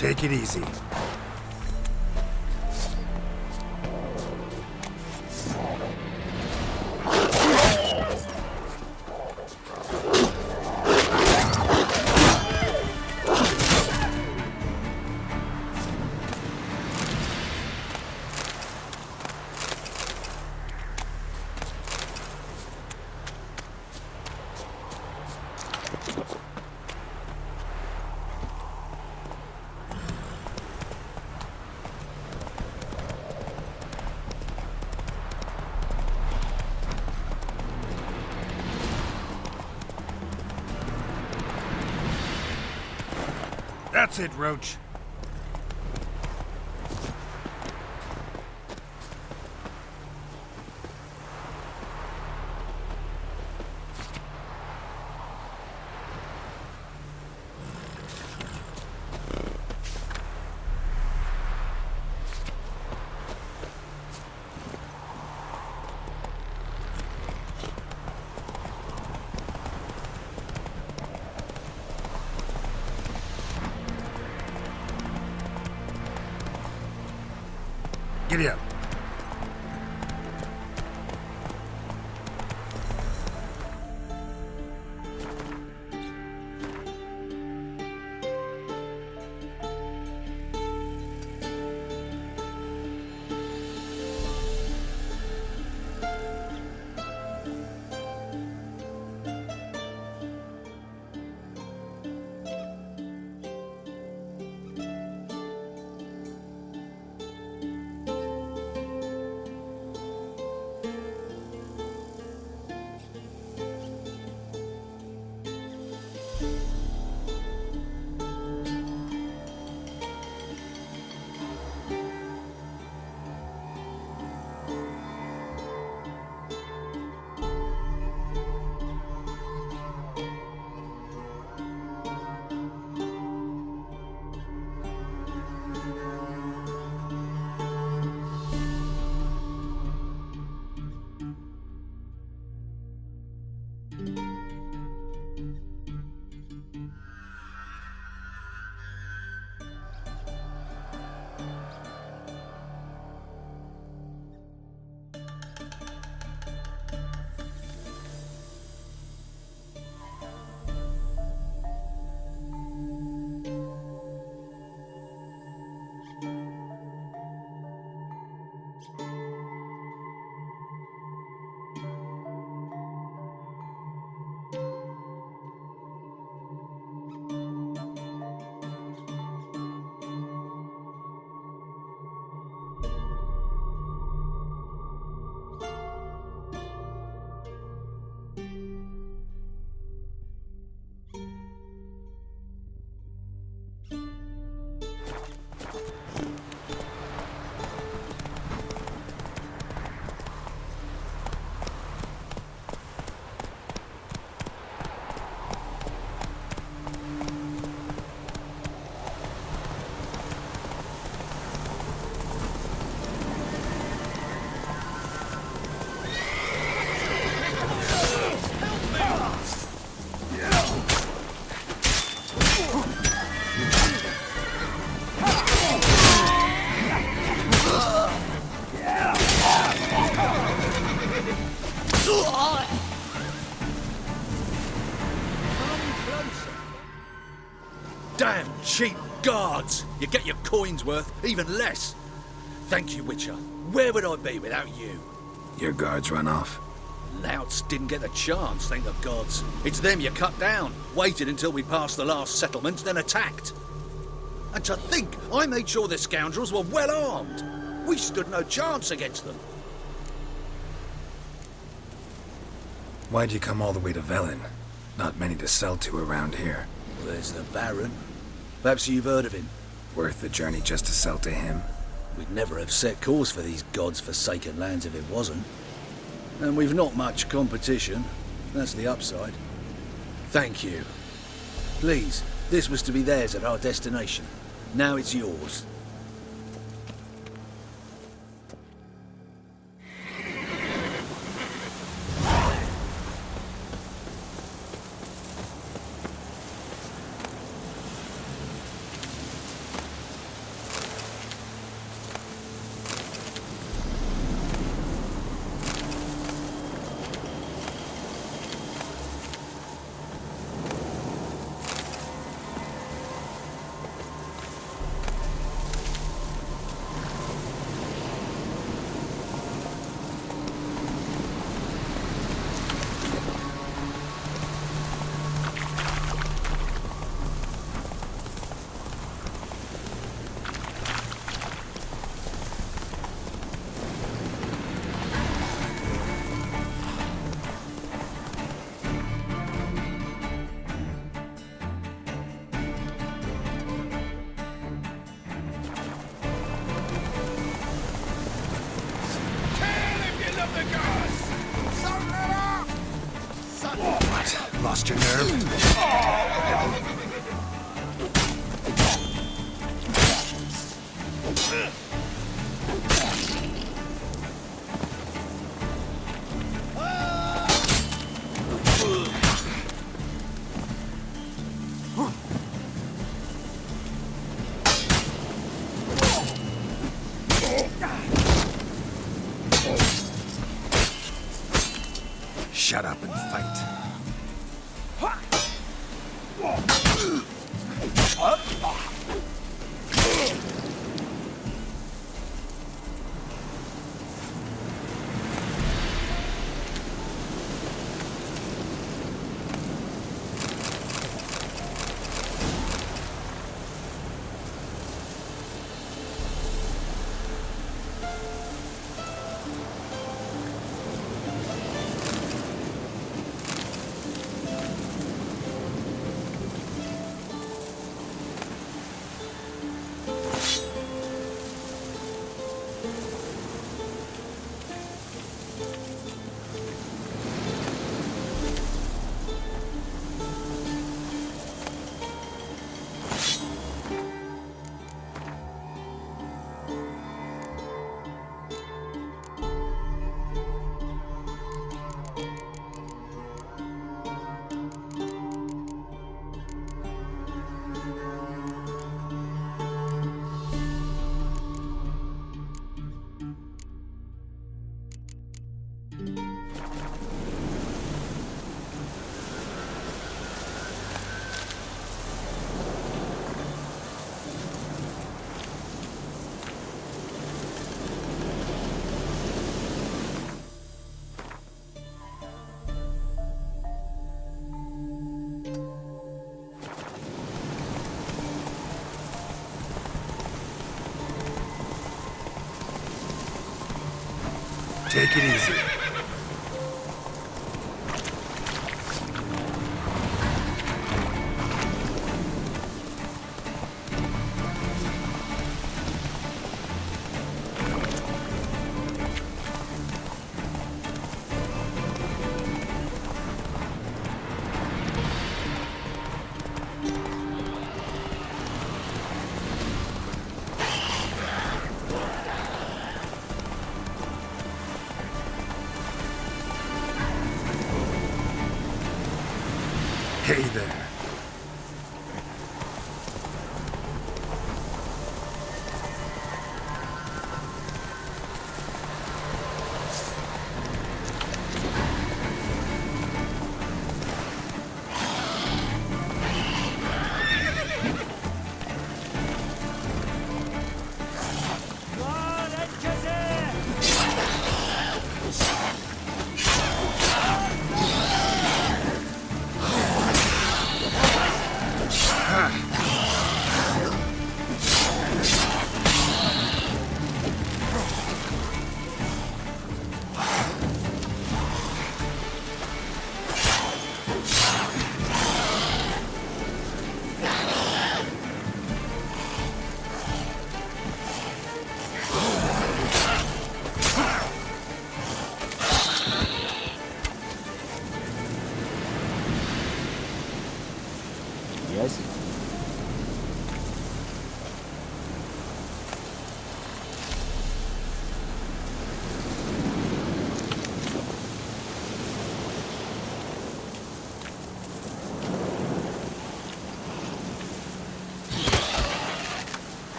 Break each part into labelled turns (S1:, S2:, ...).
S1: Take it easy. That's it, Roach. Giddy up.
S2: Damn cheap guards! You get your coins worth, even less. Thank you, Witcher. Where would I be without you?
S1: Your guards run off.
S2: Louts didn't get the chance, thank the gods. It's them you cut down. Waited until we passed the last settlement, then attacked. And to think, I made sure the scoundrels were well armed. We stood no chance against them.
S1: Why'd you come all the way to Velen? Not many to sell to around here.
S2: Well, there's the Baron. Perhaps you've heard of him.
S1: Worth the journey just to sell to him?
S2: We'd never have set course for these gods-forsaken lands if it wasn't. And we've not much competition. That's the upside. Thank you. Please, this was to be theirs at our destination. Now it's yours.
S1: lost your nerve? Shut up and fight. Take it easy. Hey there.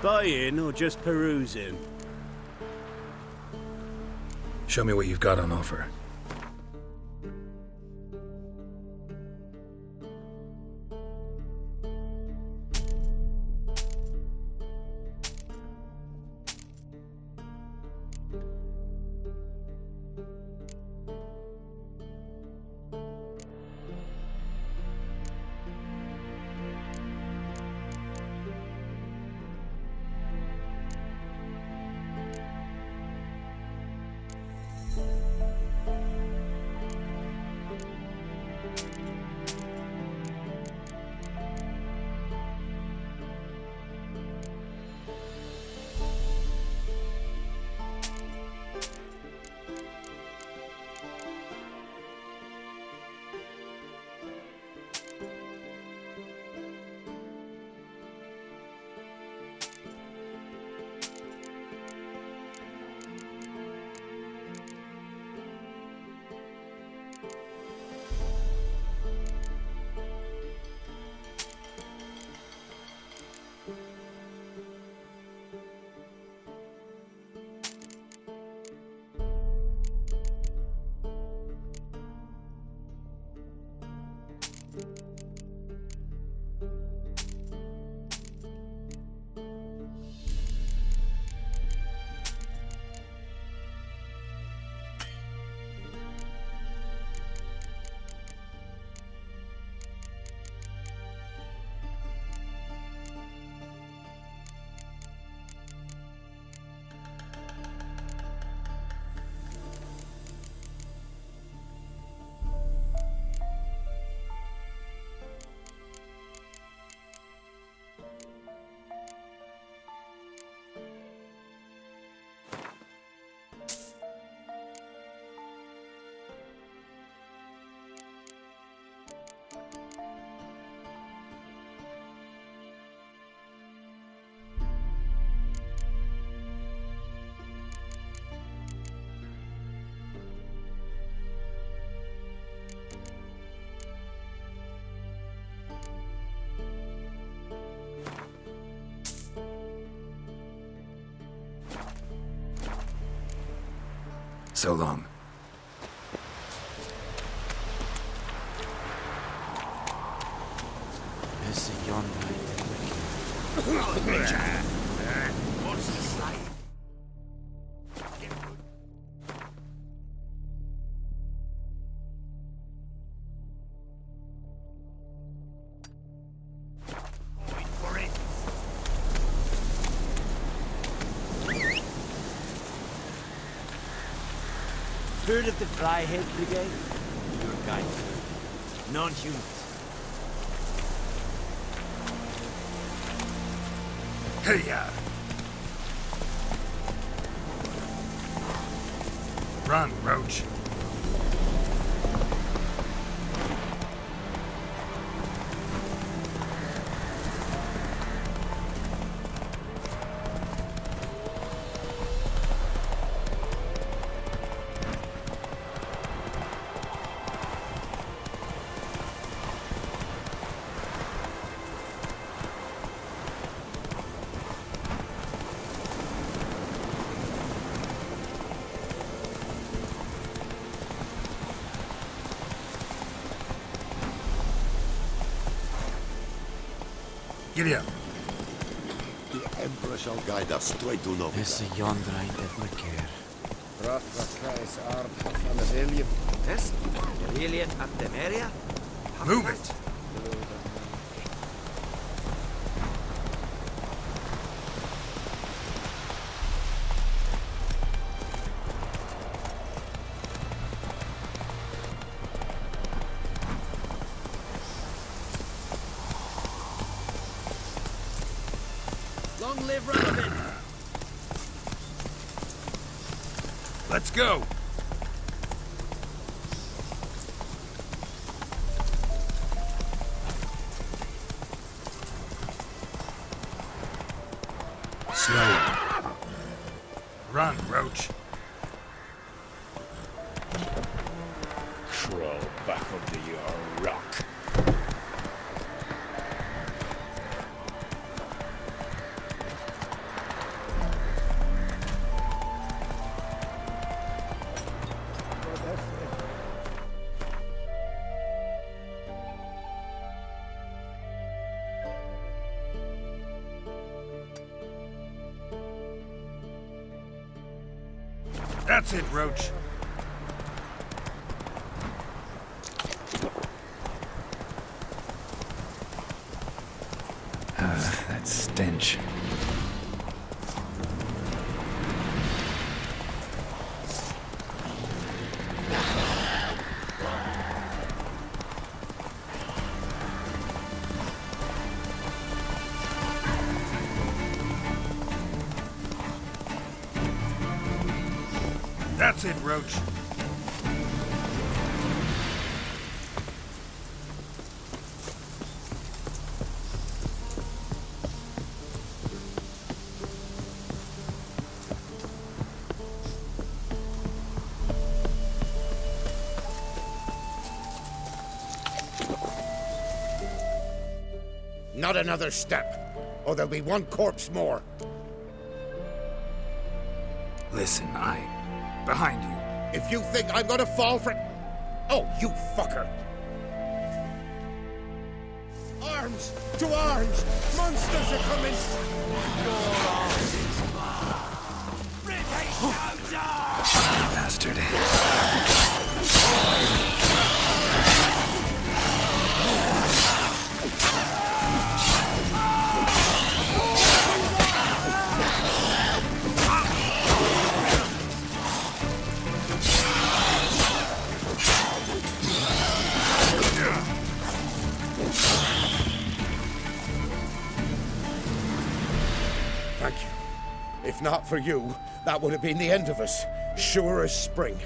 S3: Buying or just perusing?
S1: Show me what you've got on offer. So long.
S4: Is yonder
S5: What's the say? Going for it.
S4: Heard of the Flyhead Brigade? Your guide. Non-humans.
S1: Hey-ya! Run, Roach. Giddy up.
S5: The Emperor shall guide us straight to Novigrad.
S4: Is yonder ein etmerkeer.
S6: Yes? Aurelian at Temeria?
S1: Move it!
S6: Long live Raven!
S1: Let's go! Slower. Run, Roach.
S7: Crawl back under your rock.
S1: That's it, Roach. That stench. That's it, Roach.
S5: Not another step, or there'll be one corpse more.
S1: Listen, behind you.
S5: If you think I'm gonna fall for... Oh, you fucker! Arms! To arms! Monsters are coming!
S1: Bastard.
S5: Thank you. If not for you, that would have been the end of us. Sure as spring.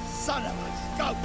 S5: Son of a goat!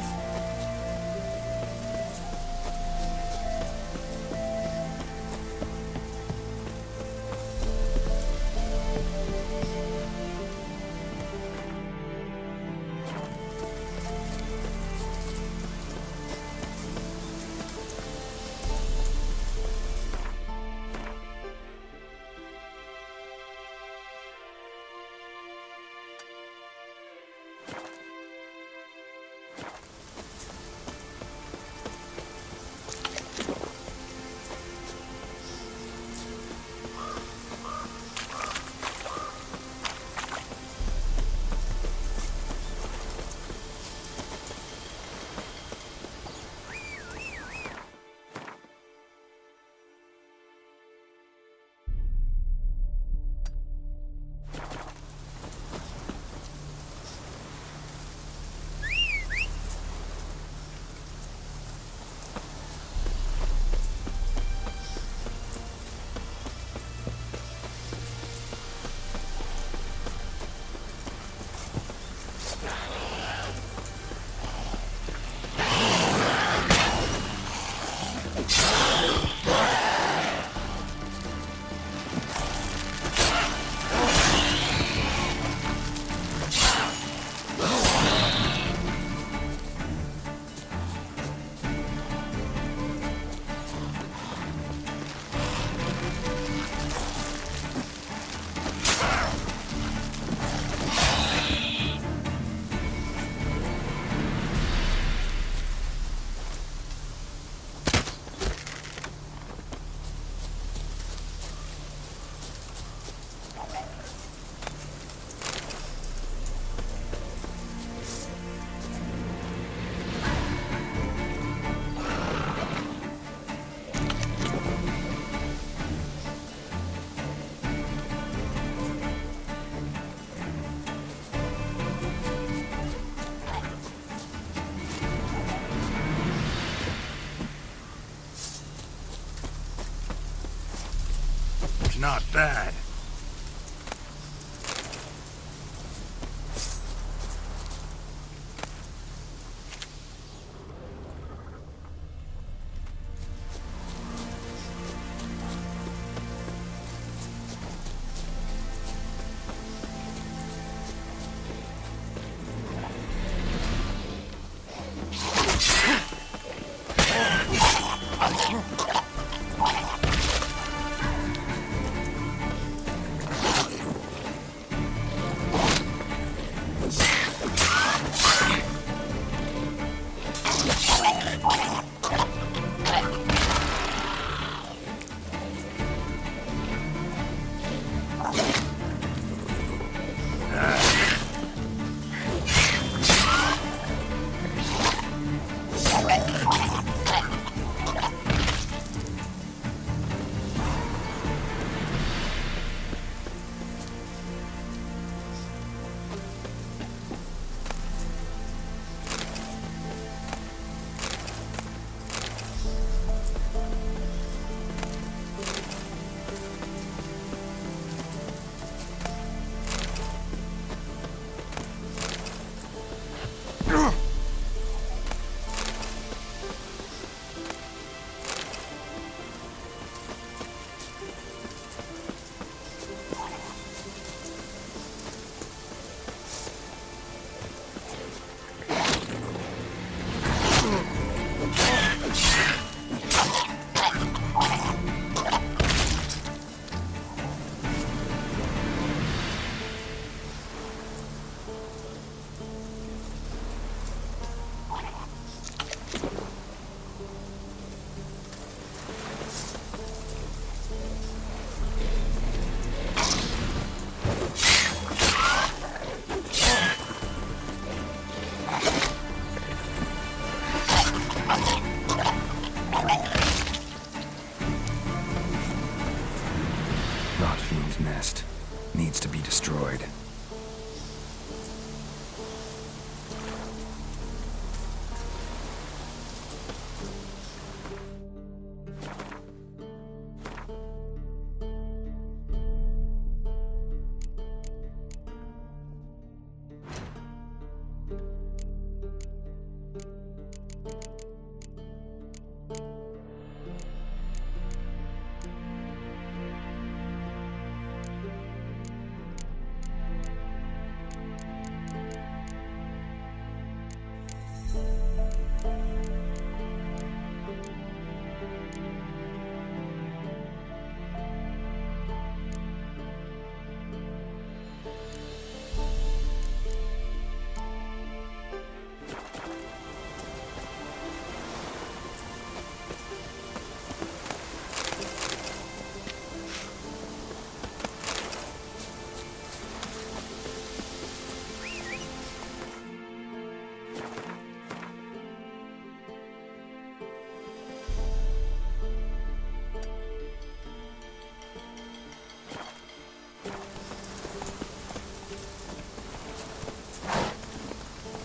S1: Not bad.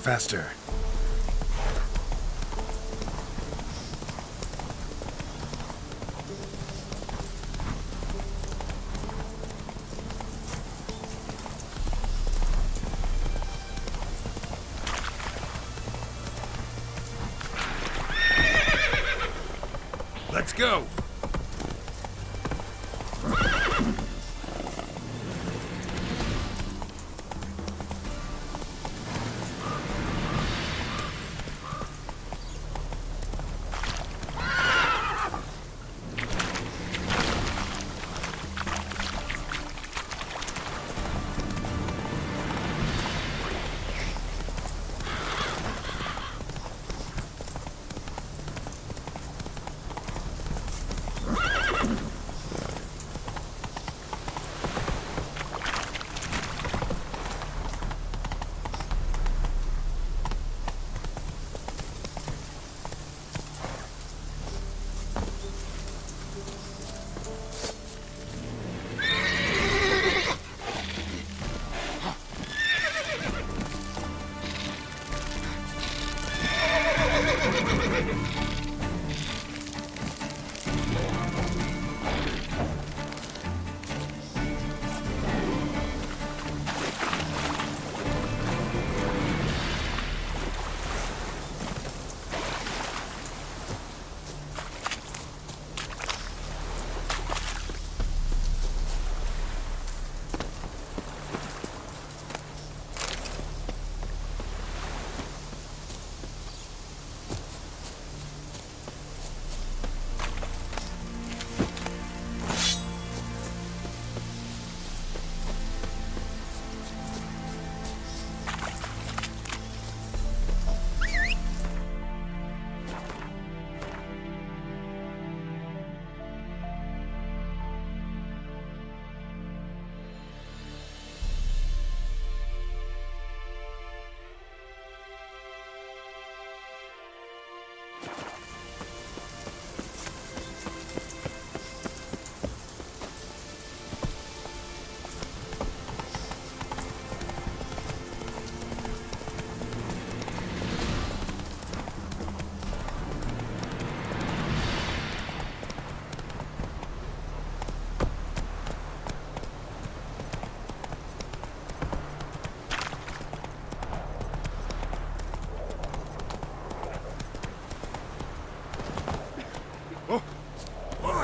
S1: Faster.
S7: Let's go!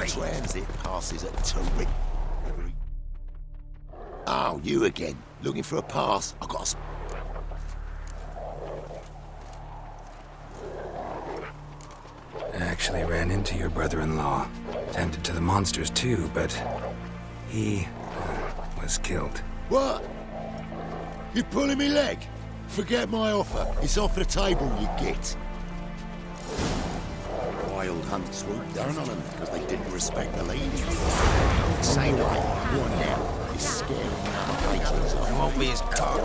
S8: Transit passes at terrific. Oh, you again. Looking for a pass? I got
S1: I actually ran into your brother-in-law. Tended to the monsters too, but he was killed.
S8: What? You pulling me leg? Forget my offer. It's off the table, you git. Wild hunt swooped down on them because they didn't respect the lady. Say no, one now is scaring our patrons off.
S4: You won't be as cock.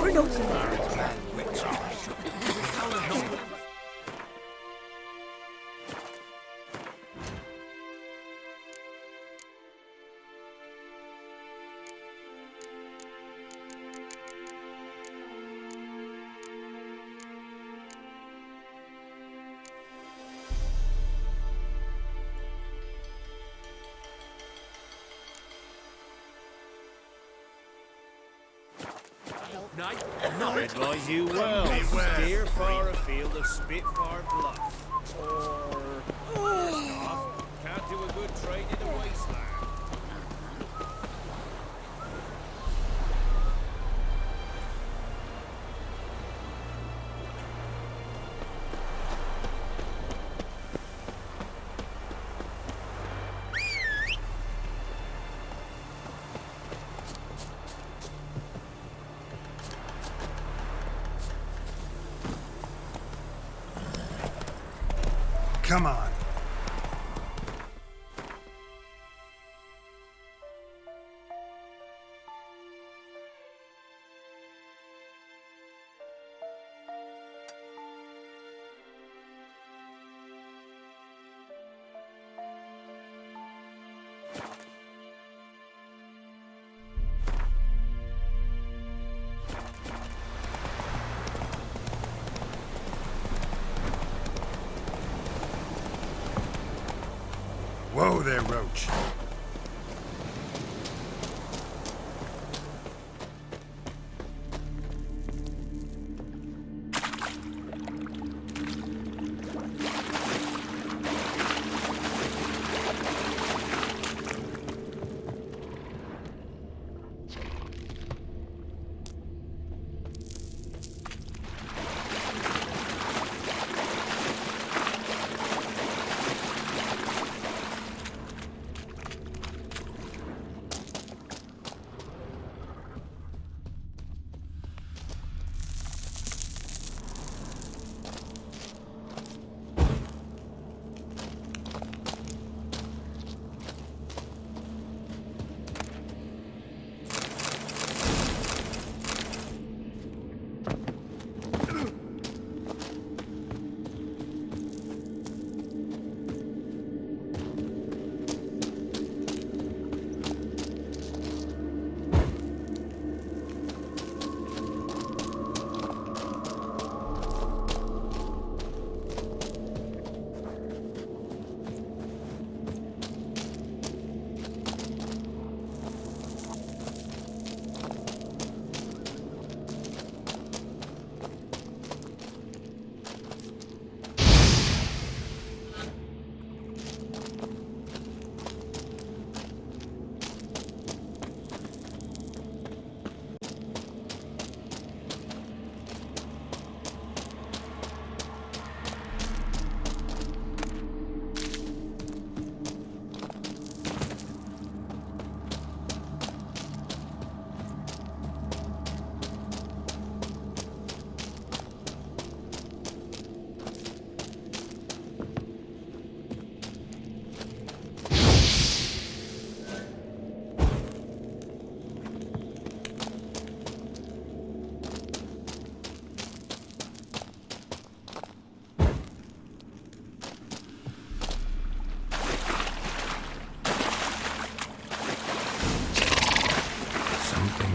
S3: I advise you well. Steer far afield of Spitfire Bluff. Or... worse off, can't do a good trade in the wasteland.
S1: Come on. Whoa there, Roach.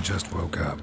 S1: Just woke up.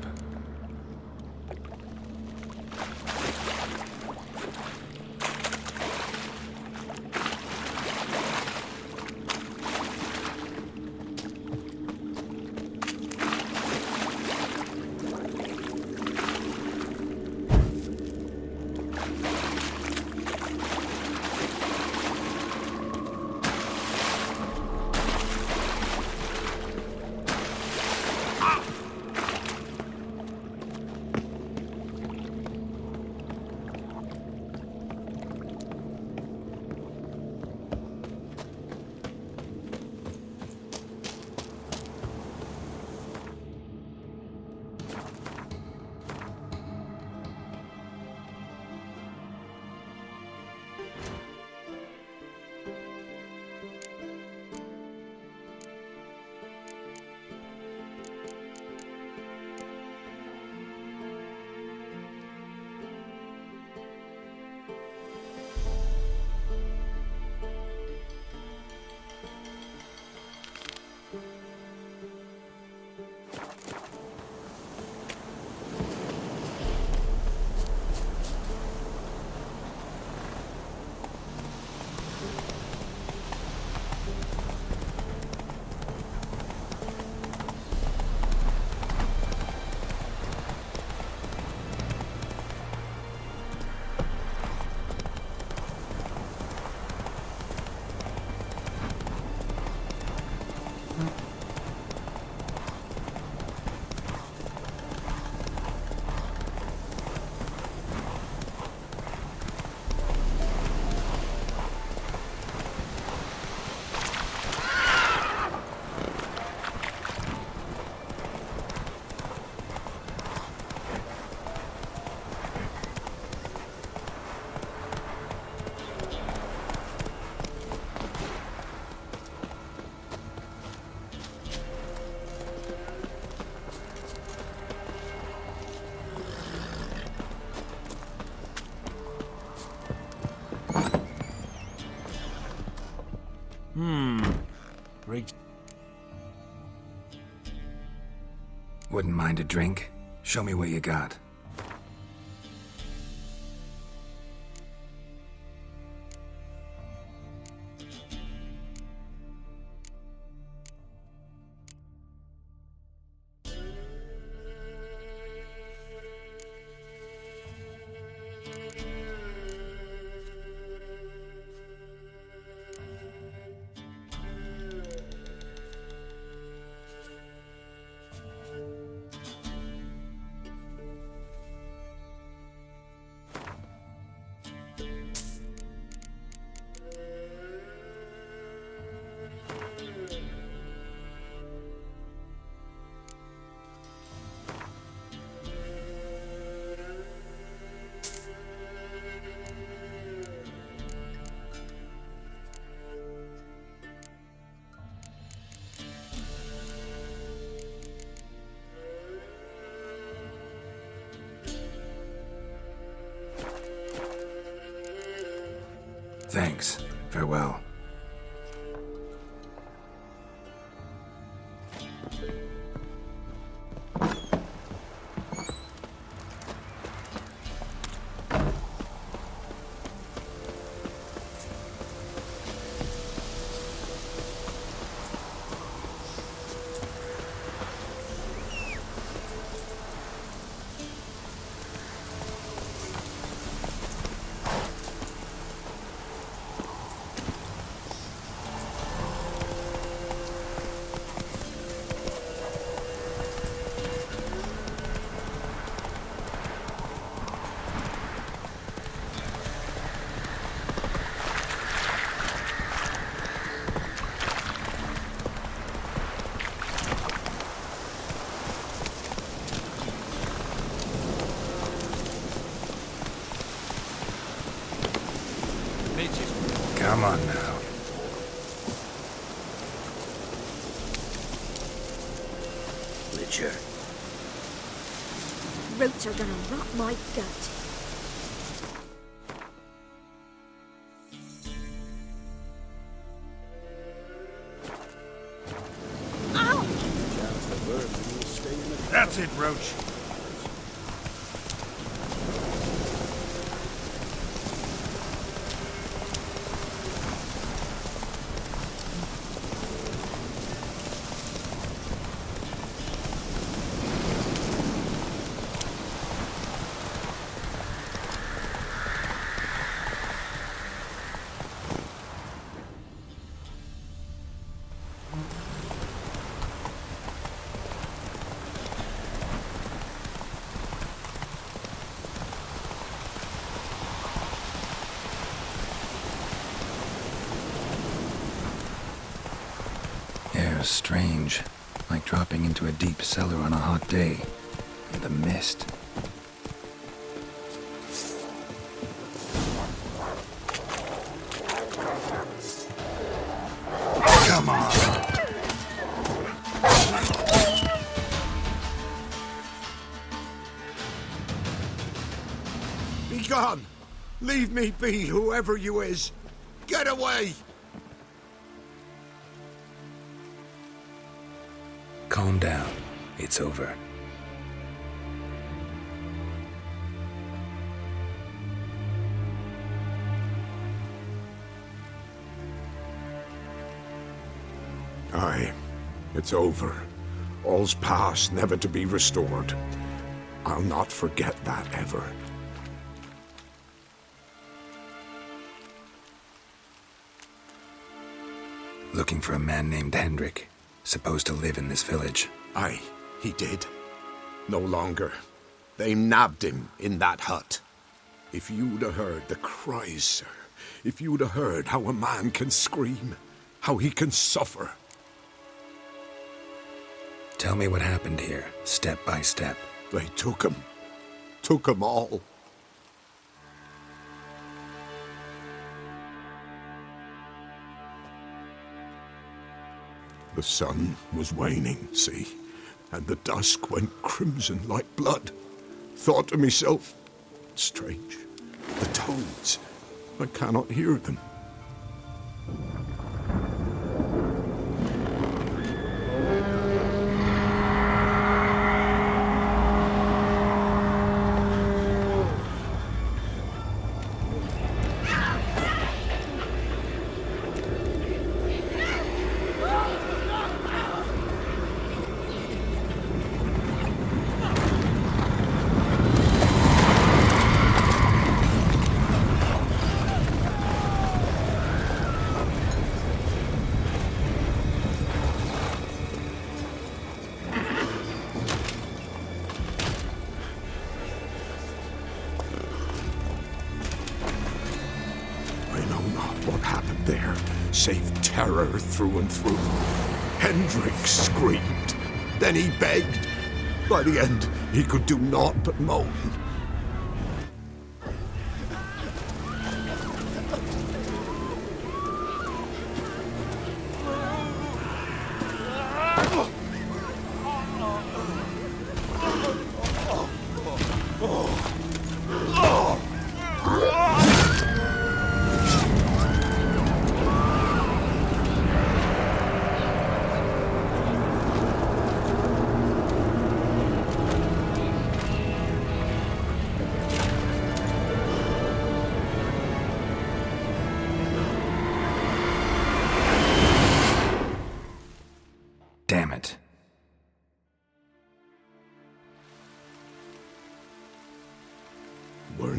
S4: Right.
S1: Wouldn't mind a drink? Show me what you got. Thanks. Farewell. Come on now.
S2: Richard.
S9: Roots are gonna rot my gut. Ow!
S3: That's it, Roach.
S1: Air's strange, like dropping into a deep cellar on a hot day. And the mist. Come on!
S5: Be gone! Leave me be, whoever you is! Get away!
S1: Calm down. It's over.
S5: Aye, it's over. All's past, never to be restored. I'll not forget that ever.
S1: Looking for a man named Hendrik, supposed to live in this village.
S5: Aye, he did. No longer. They nabbed him in that hut. If you'd have heard the cries, sir. If you'd have heard how a man can scream, how he can suffer.
S1: Tell me what happened here, step by step.
S5: They took him. Took him all. The sun was waning, see, and the dusk went crimson like blood. Thought to myself, strange, the toads, I cannot hear them. Save terror through and through. Hendrik screamed. Then he begged. By the end, he could do naught but moan.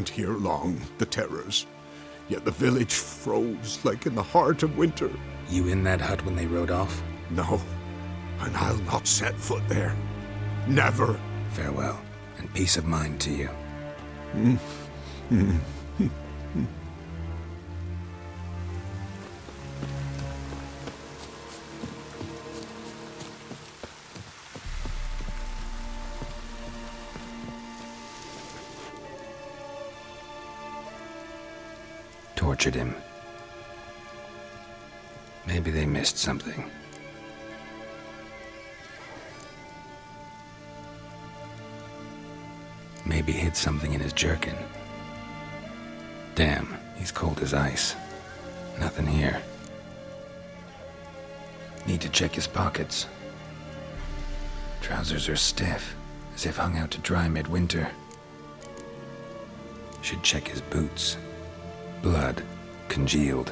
S5: didn't hear long, the terrors. Yet the village froze like in the heart of winter.
S1: You in that hut when they rode off?
S5: No, and I'll not set foot there. Never.
S1: Farewell, and peace of mind to you. Tortured him. Maybe they missed something. Maybe hid something in his jerkin. Damn, he's cold as ice. Nothing here. Need to check his pockets. Trousers are stiff, as if hung out to dry midwinter. Should check his boots. Blood, congealed.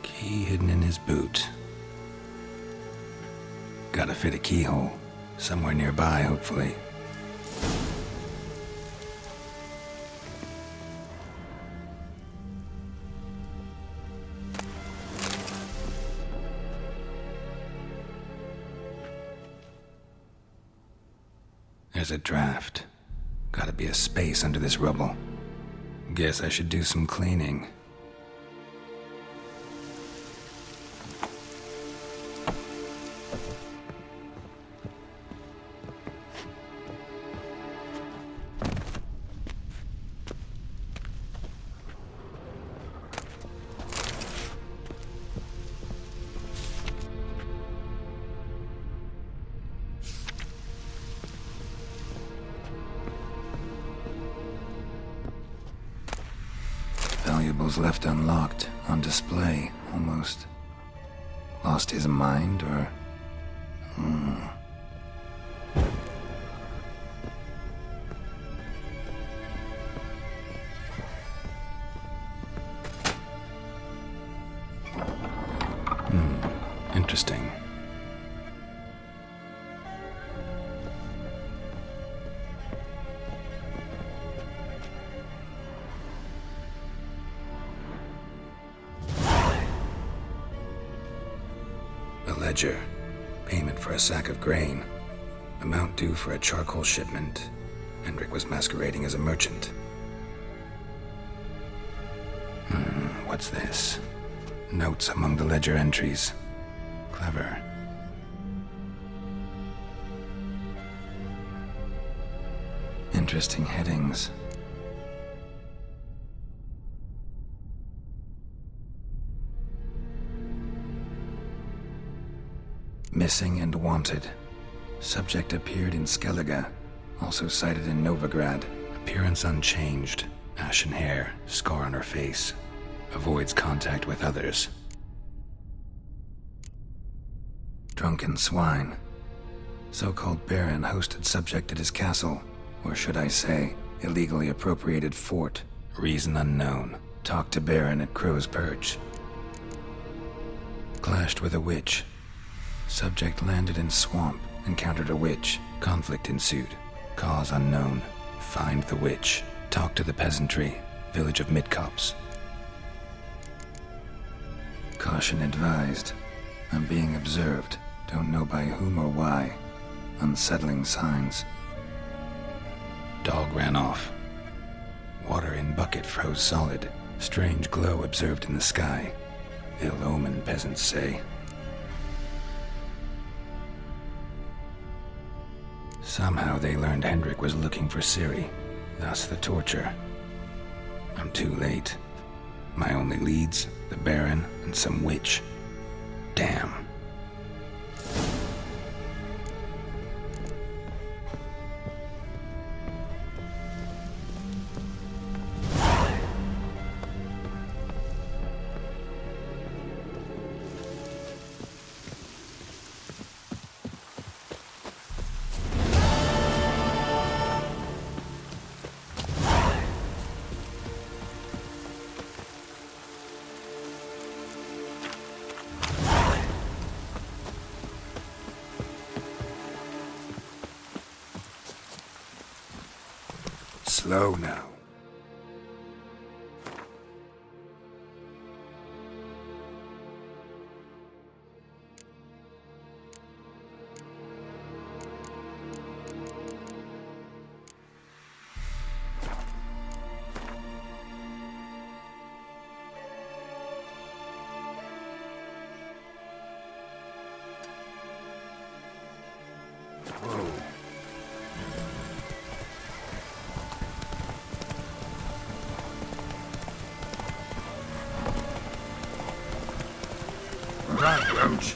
S1: Key hidden in his boot. Gotta fit a keyhole. Somewhere nearby, hopefully. There's a draft. Gotta be a space under this rubble. Guess I should do some cleaning. Valuables left unlocked, on display, almost. Lost his mind, or... Interesting. A ledger. Payment for a sack of grain. Amount due for a charcoal shipment. Hendrik was masquerading as a merchant. What's this? Notes among the ledger entries. Clever. Interesting headings. Missing and wanted. Subject appeared in Skellige, also sighted in Novigrad. Appearance unchanged. Ashen hair, scar on her face. Avoids contact with others. Drunken swine. So-called baron hosted subject at his castle, or should I say, illegally appropriated fort. Reason unknown. Talked to baron at Crow's Perch. Clashed with a witch. Subject landed in swamp, encountered a witch. Conflict ensued. Cause unknown. Find the witch. Talk to the peasantry. Village of Midcopse. Caution advised. I'm being observed. Don't know by whom or why. Unsettling signs. Dog ran off. Water in bucket froze solid. Strange glow observed in the sky. Ill omen, peasants say. Somehow they learned Hendrik was looking for Ciri, thus the torture. I'm too late. My only leads, the Baron and some witch. Damn. Slow now.
S5: Run, Roach.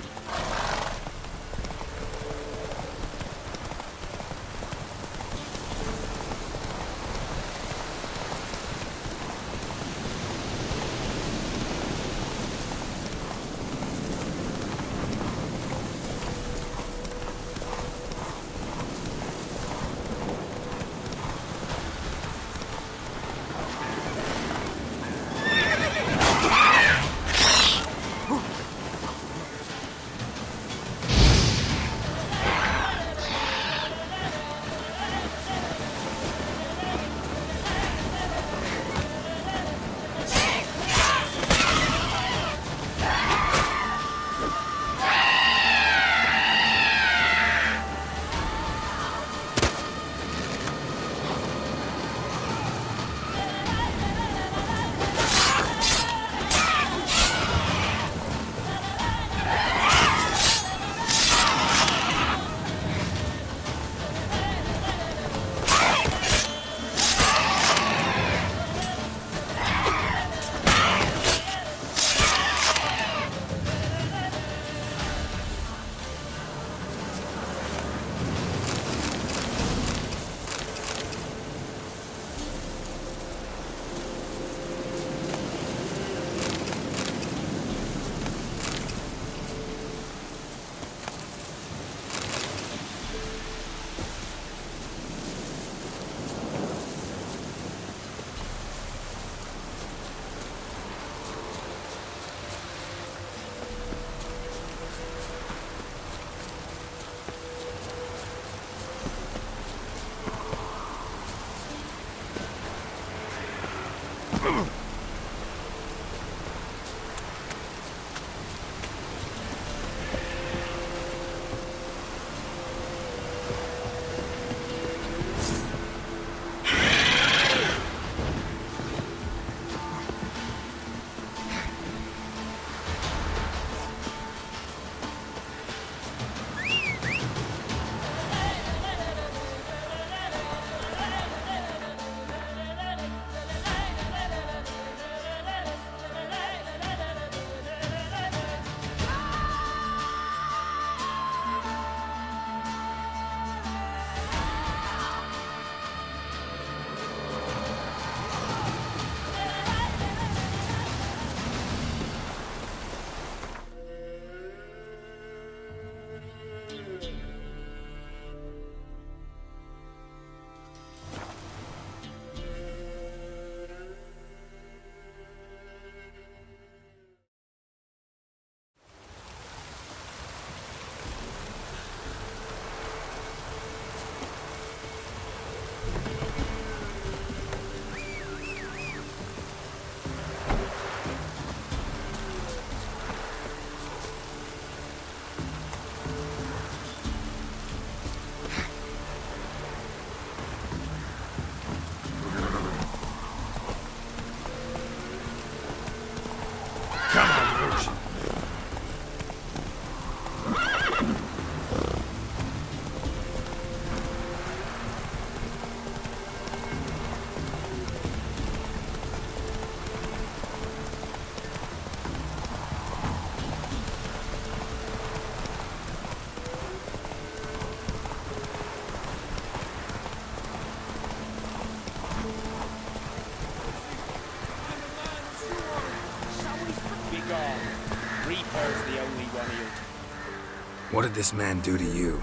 S1: What did this man do to you?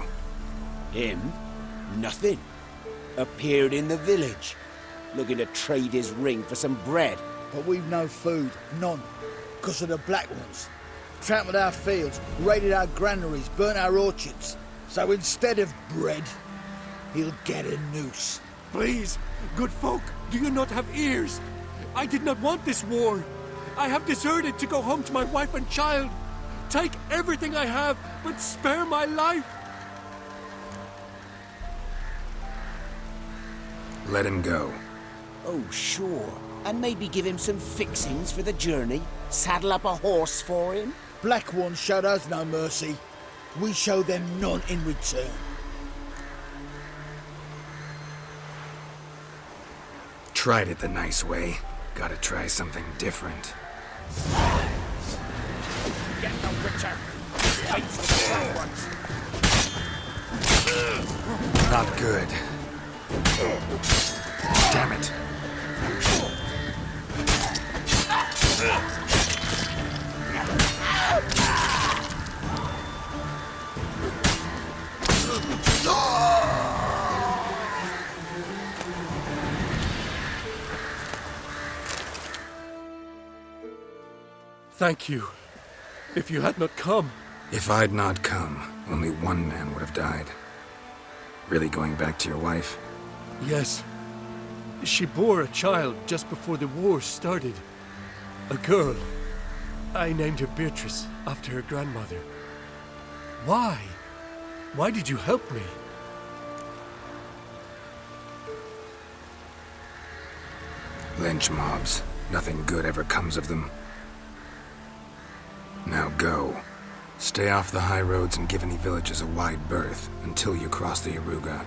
S4: Him? Nothing. Appeared in the village, looking to trade his ring for some bread.
S2: But we've no food, none, because of the Black Ones. Trampled our fields, raided our granaries, burnt our orchards. So instead of bread, he'll get a noose.
S10: Please, good folk, do you not have ears? I did not want this war. I have deserted to go home to my wife and child. Take everything I have, but spare my life.
S1: Let him go.
S4: Oh, sure. And maybe give him some fixings for the journey. Saddle up a horse for him.
S2: Black Ones showed us no mercy. We show them none in return.
S1: Tried it the nice way. Gotta try something different.
S4: Get the Witcher! Fights with the black ones!
S1: Not good. Damn it.
S10: Thank you. If you had not come...
S1: If I'd not come, only one man would have died. Really going back to your wife?
S10: Yes. She bore a child just before the war started. A girl. I named her Beatrice, after her grandmother. Why? Why did you help me?
S1: Lynch mobs. Nothing good ever comes of them. Now go. Stay off the high roads and give any villages a wide berth until you cross the Yaruga.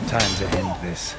S1: Time to end this.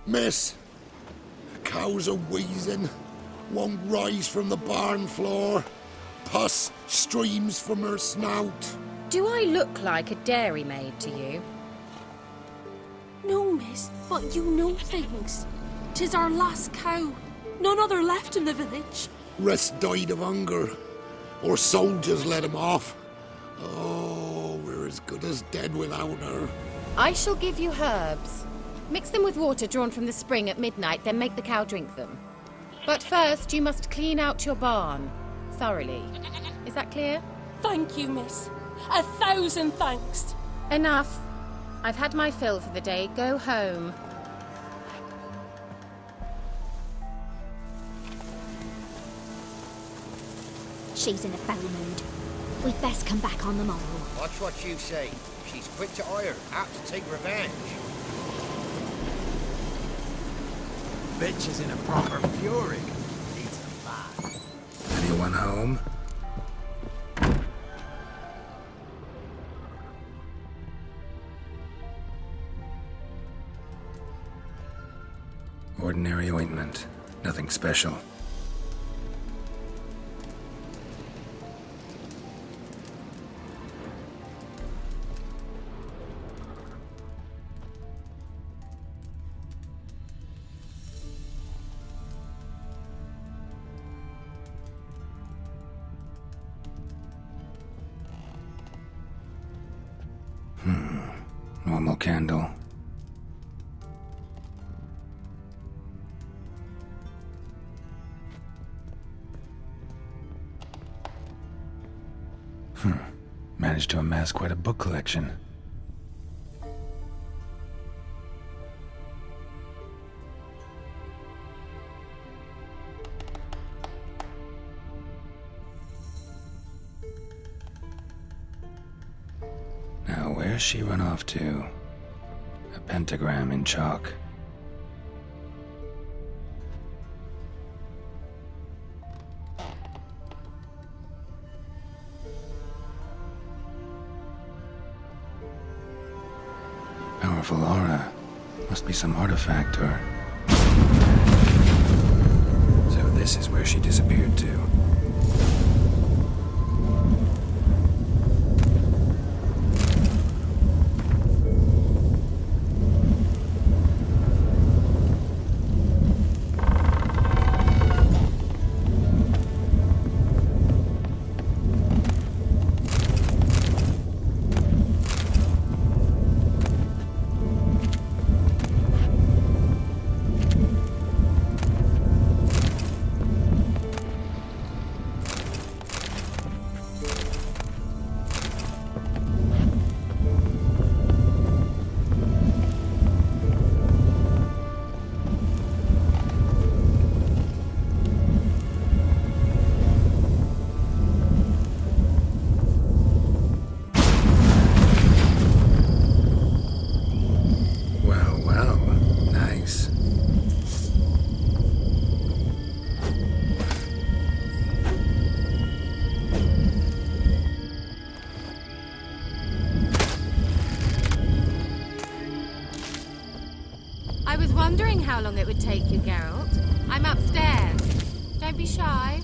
S8: Miss, cows are wheezing, won't rise from the barn floor. Pus streams from her snout.
S11: Do I look like a dairymaid to you?
S9: No, miss, but you know things. 'Tis our last cow. None other left in the village.
S5: Rest died of hunger. Or soldiers let him off. Oh, we're as good as dead without her.
S11: I shall give you herbs. Mix them with water drawn from the spring at midnight, then make the cow drink them. But first, you must clean out your barn. Thoroughly. Is that clear?
S9: Thank you, miss. 1,000 thanks.
S11: Enough. I've had my fill for the day. Go home.
S12: She's in a foul mood. We'd best come back on the morrow.
S6: Watch what you say. She's quick to ire, apt to take revenge. Bitch is in a proper fury. Needs a bath.
S1: Anyone home? Ordinary ointment. Nothing special. Normal candle. Managed to amass quite a book collection. Now, where's she run off to? A pentagram in chalk. Powerful aura. Must be some artifact or... So this is where she disappeared to.
S11: I was wondering how long it would take you, Geralt. I'm upstairs. Don't be shy.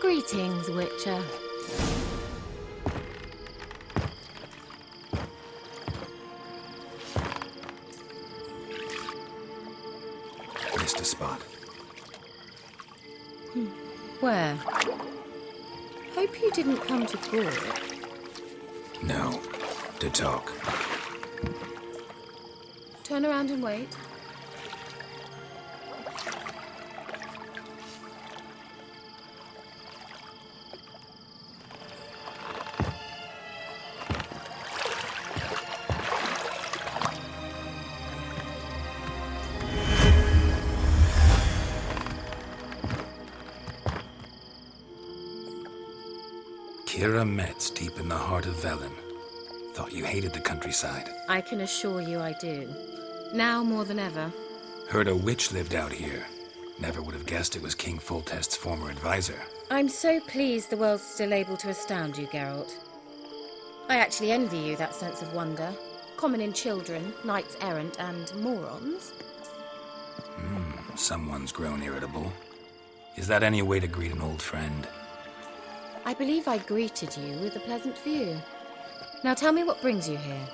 S11: Greetings, Witcher.
S1: Missed a spot.
S11: Where? Hope you didn't come to Gore.
S1: No. To talk.
S11: Turn around and wait.
S1: Here are Metz deep in the heart of Velen. Thought you hated the countryside.
S11: I can assure you I do. Now more than ever.
S1: Heard a witch lived out here. Never would have guessed it was King Foltest's former advisor.
S11: I'm so pleased the world's still able to astound you, Geralt. I actually envy you that sense of wonder. Common in children, knights errant, and morons.
S1: Someone's grown irritable. Is that any way to greet an old friend?
S11: I believe I greeted you with a pleasant view. Now tell me what brings you here.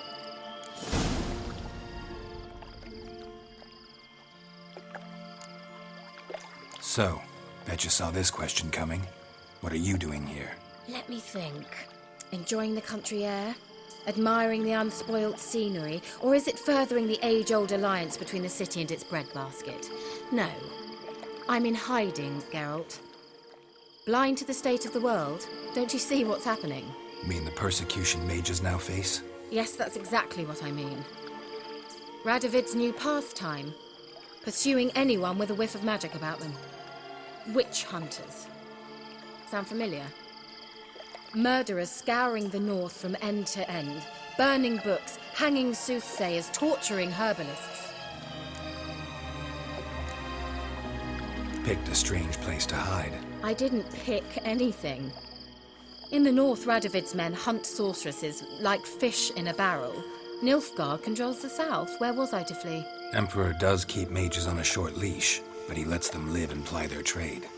S1: So, bet you saw this question coming. What are you doing here?
S11: Let me think. Enjoying the country air? Admiring the unspoilt scenery? Or is it furthering the age-old alliance between the city and its breadbasket? No. I'm in hiding, Geralt. Blind to the state of the world? Don't you see what's happening?
S1: Mean the persecution mages now face?
S11: Yes, that's exactly what I mean. Radovid's new pastime. Pursuing anyone with a whiff of magic about them. Witch hunters. Sound familiar? Murderers scouring the north from end to end, burning books, hanging soothsayers, torturing herbalists.
S1: Picked a strange place to hide.
S11: I didn't pick anything. In the north, Radovid's men hunt sorceresses like fish in a barrel. Nilfgaard controls the south. Where was I to flee?
S1: Emperor does keep mages on a short leash, but he lets them live and ply their trade.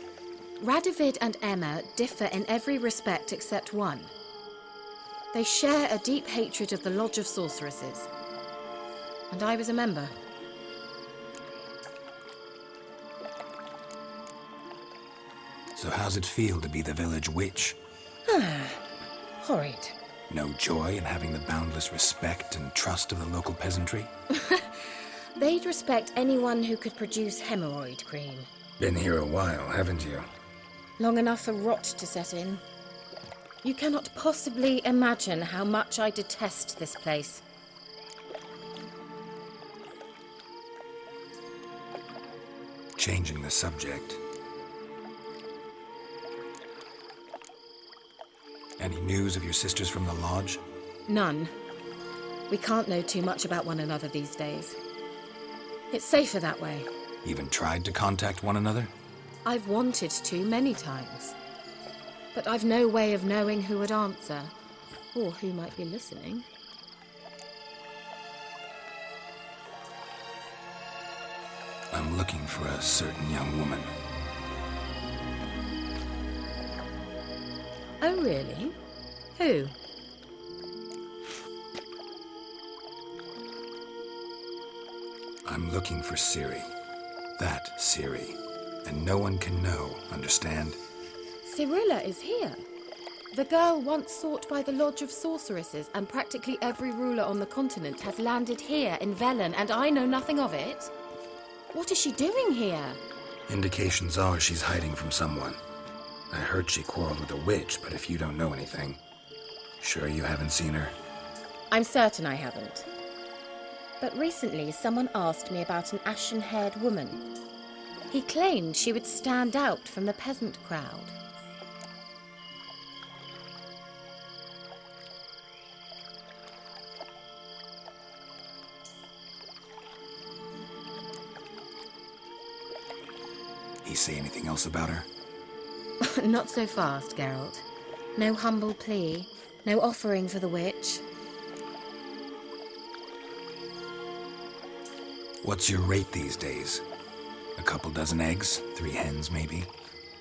S11: Radovid and Emma differ in every respect except one. They share a deep hatred of the Lodge of Sorceresses. And I was a member.
S1: So how's it feel to be the village witch?
S11: Horrid.
S1: No joy in having the boundless respect and trust of the local peasantry?
S11: They'd respect anyone who could produce hemorrhoid cream.
S1: Been here a while, haven't you?
S11: Long enough for rot to set in. You cannot possibly imagine how much I detest this place.
S1: Changing the subject. Any news of your sisters from the lodge?
S11: None. We can't know too much about one another these days. It's safer that way.
S1: Even tried to contact one another?
S11: I've wanted to many times. But I've no way of knowing who would answer, or who might be listening.
S1: I'm looking for a certain young woman.
S11: Oh, really? Who?
S1: I'm looking for Ciri. That Ciri. And no one can know, understand?
S11: Cirilla is here. The girl once sought by the Lodge of Sorceresses, and practically every ruler on the continent has landed here in Velen, and I know nothing of it. What is she doing here?
S1: Indications are she's hiding from someone. I heard she quarreled with a witch, but if you don't know anything, sure you haven't seen her?
S11: I'm certain I haven't. But recently someone asked me about an ashen-haired woman. He claimed she would stand out from the peasant crowd.
S1: He say anything else about her?
S11: Not so fast, Geralt. No humble plea, no offering for the witch.
S1: What's your rate these days? A couple dozen eggs? 3 hens, maybe?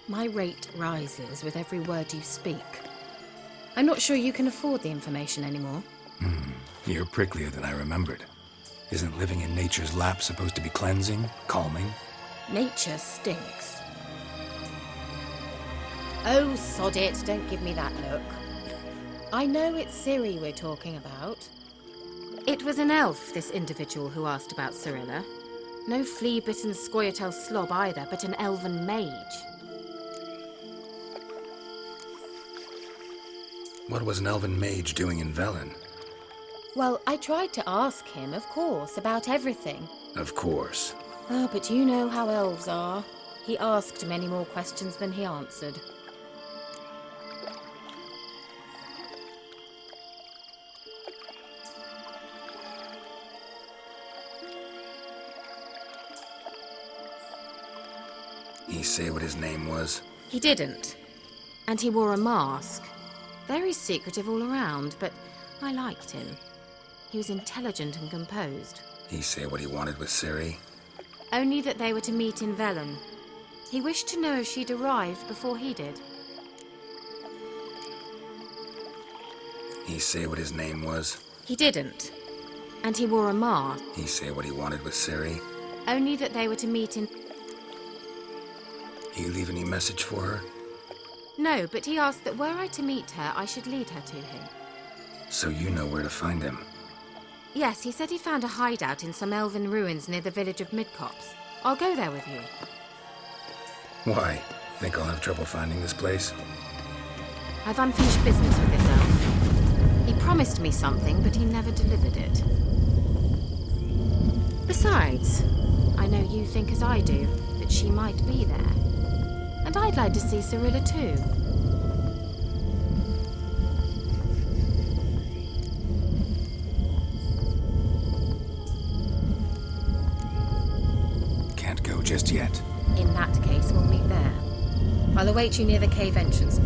S11: My rate rises with every word you speak. I'm not sure you can afford the information anymore.
S1: You're pricklier than I remembered. Isn't living in nature's lap supposed to be cleansing, calming?
S11: Nature stinks. Oh, sod it, don't give me that look. I know it's Ciri we're talking about. It was an elf, this individual who asked about Cirilla. No flea-bitten Scoia'tael slob either, but an elven mage.
S1: What was an elven mage doing in Velen?
S11: Well, I tried to ask him, of course, about everything.
S1: Of course.
S11: Oh, but you know how elves are. He asked many more questions than he answered.
S1: He say what his name was?
S11: He didn't. And he wore a mask. Very secretive all around, but I liked him. He was intelligent and composed.
S1: He say what he wanted with Ciri?
S11: Only that they were to meet in Velen. He wished to know if she'd arrived before he did.
S1: He say what his name was?
S11: He didn't. And he wore a mask.
S1: He say what he wanted with Ciri?
S11: Only that they were to meet in...
S1: He leave any message for her?
S11: No, but he asked that were I to meet her, I should lead her to him.
S1: So you know where to find him?
S11: Yes, he said he found a hideout in some elven ruins near the village of Midcopse. I'll go there with you.
S1: Why? Think I'll have trouble finding this place?
S11: I've unfinished business with this elf. He promised me something, but he never delivered it. Besides, I know you think as I do, that she might be there. And I'd like to see Cirilla too.
S1: Can't go just yet.
S11: In that case, we'll meet there. I'll await you near the cave entrance.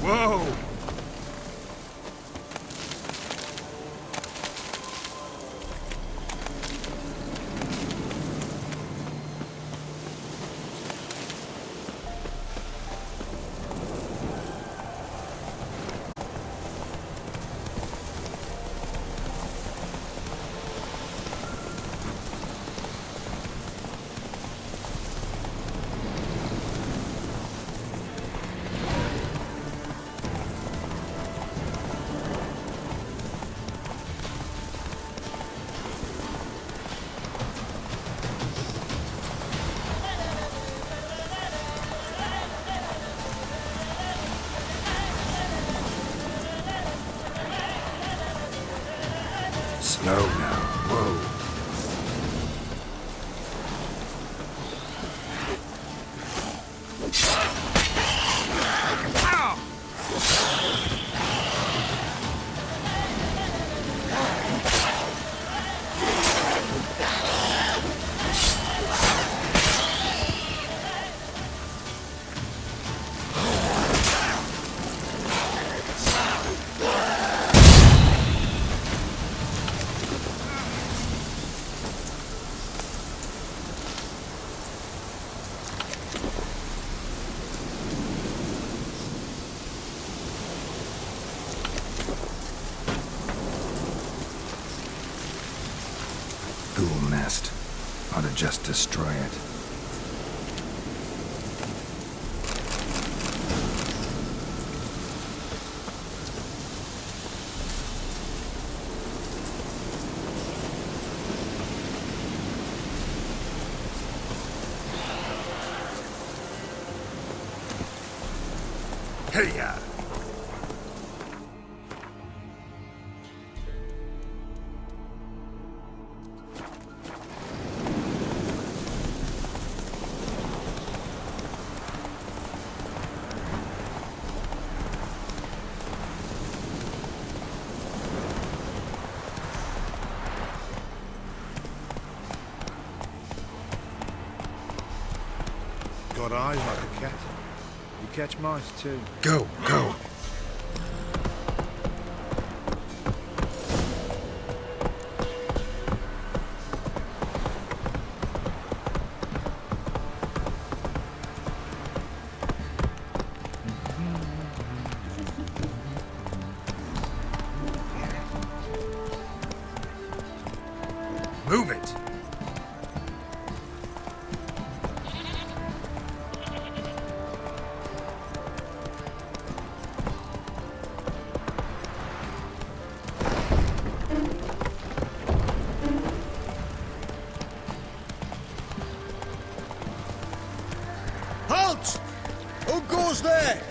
S10: Whoa!
S1: Slow now. Whoa. Ghoul nest. Ought to just destroy it.
S5: Hey-ya!
S3: Got eyes like a cat. You catch mice too.
S1: Go, go.
S2: Move it! Halt! Who goes there?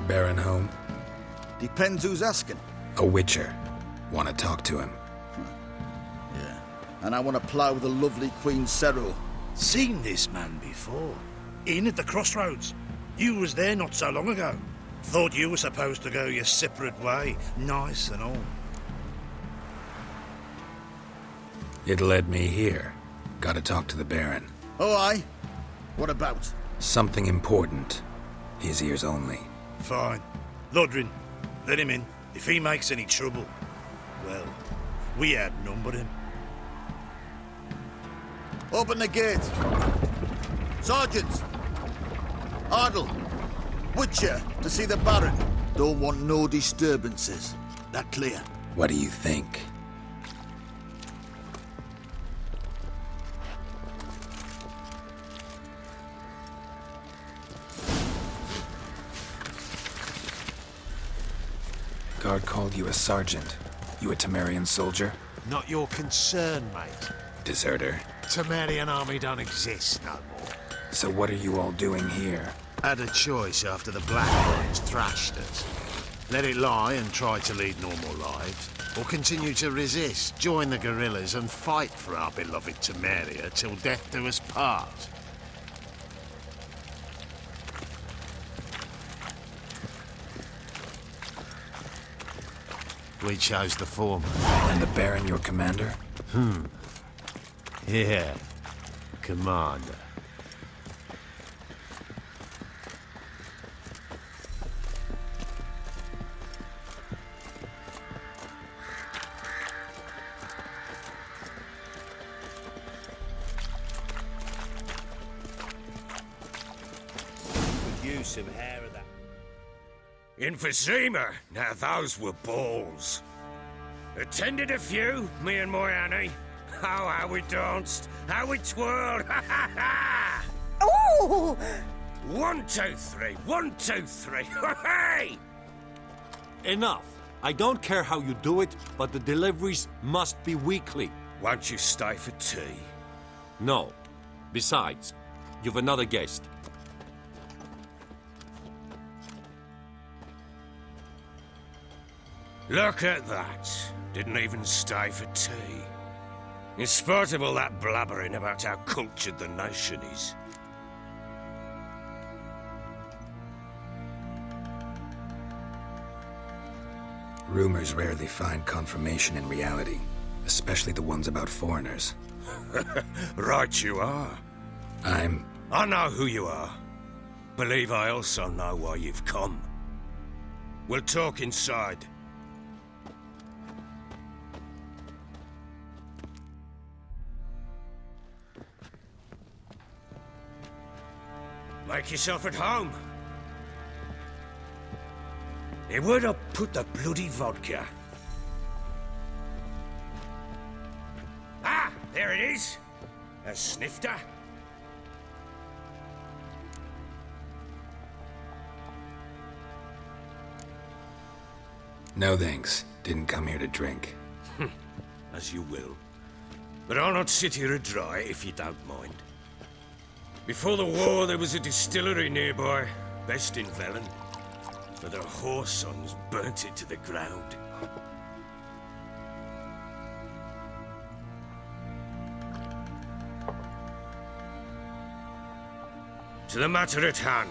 S1: Baron home?
S2: Depends who's asking.
S1: A witcher. Want to talk to him.
S2: Yeah. And I want to plough the lovely Queen Cero. Seen this man before.
S13: In at the crossroads. You was there not so long ago. Thought you were supposed to go your separate way, nice and all.
S1: It led me here. Gotta talk to the Baron.
S2: Oh, aye? What about?
S1: Something important. His ears only.
S13: Fine. Lodrin, let him in. If he makes any trouble, well, we outnumber him.
S2: Open the gate. Sergeants! Ardle! Witcher, to see the Baron. Don't want no disturbances. That clear?
S1: What do you think? Guard called you a sergeant. You a Temerian soldier?
S6: Not your concern, mate.
S1: Deserter.
S6: Temerian army don't exist no more.
S1: So what are you all doing here?
S6: Had a choice after the Blackburns thrashed us. Let it lie and try to lead normal lives, or continue to resist, join the guerrillas and fight for our beloved Temeria till death do us part. We chose the former.
S1: And the Baron your commander?
S6: Yeah. Commander.
S3: Could use some hair of that.
S7: Emphysema. Now those were balls. Attended a few, me and my Annie. Oh, how we danced, how we twirled. Ha ha ha!
S12: Ooh!
S7: 1, 2, 3. 1, 2, 3. Hey!
S10: Enough. I don't care how you do it, but the deliveries must be weekly.
S7: Won't you stay for tea?
S10: No. Besides, you've another guest.
S7: Look at that. Didn't even stay for tea. In spite of all that blabbering about how cultured the nation is.
S1: Rumors rarely find confirmation in reality, especially the ones about foreigners.
S7: Right you are. I know who you are. Believe I also know why you've come. We'll talk inside. Make yourself at home. Hey, where'd I put the bloody vodka? Ah, there it is. A snifter.
S1: No thanks. Didn't come here to drink.
S7: As you will. But I'll not sit here dry if you don't mind. Before the war, there was a distillery nearby, best in Velen. But their whore sons burnt it to the ground. To the matter at hand,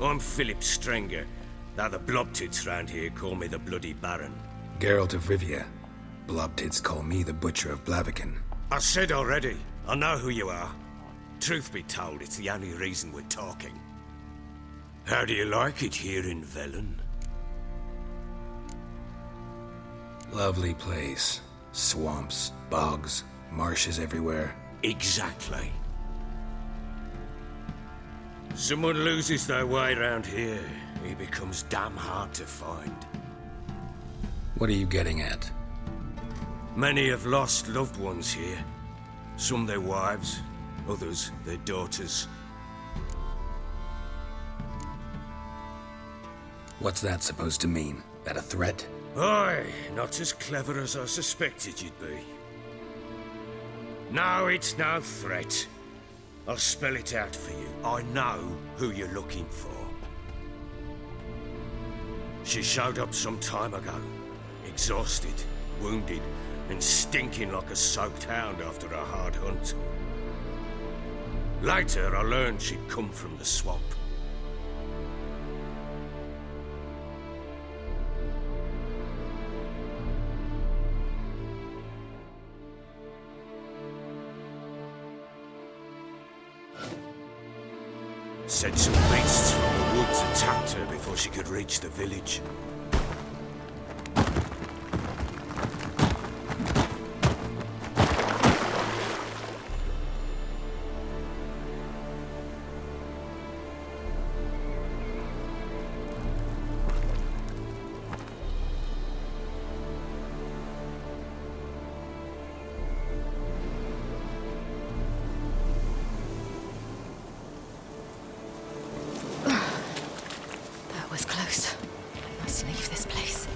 S7: I'm Philip Strenger, though the blobtits round here call me the Bloody Baron.
S1: Geralt of Rivia. Blobtits call me the Butcher of Blaviken.
S7: I said already, I know who you are. Truth be told, it's the only reason we're talking. How do you like it here in Velen?
S1: Lovely place. Swamps, bogs, marshes everywhere.
S7: Exactly. Someone loses their way around here, he becomes damn hard to find.
S1: What are you getting at?
S7: Many have lost loved ones here. Some their wives, others their daughters.
S1: What's that supposed to mean? That a threat?
S7: Aye, not as clever as I suspected you'd be. No, it's no threat. I'll spell it out for you. I know who you're looking for. She showed up some time ago, exhausted, wounded, and stinking like a soaked hound after a hard hunt. Later, I learned she'd come from the swamp. Said some beasts from the woods attacked her before she could reach the village.
S11: Was close. Must leave this place.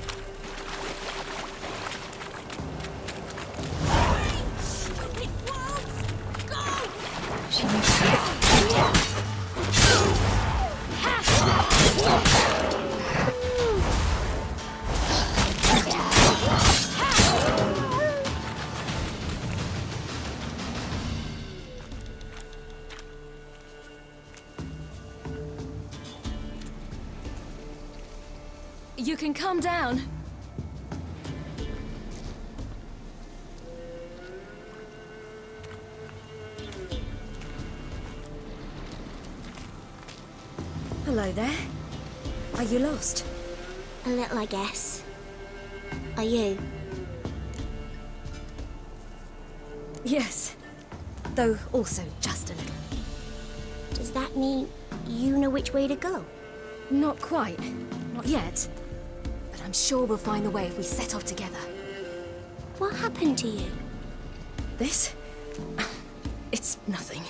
S9: Stupid wolves! Go!
S11: She needs to
S9: You can calm down.
S14: Hello there. Are you lost?
S12: A little, I guess. Are you?
S14: Yes. Though also just a little.
S12: Does that mean you know which way to go?
S14: Not quite. Not yet. But I'm sure we'll find the way if we set off together.
S12: What happened to you?
S14: This? It's nothing.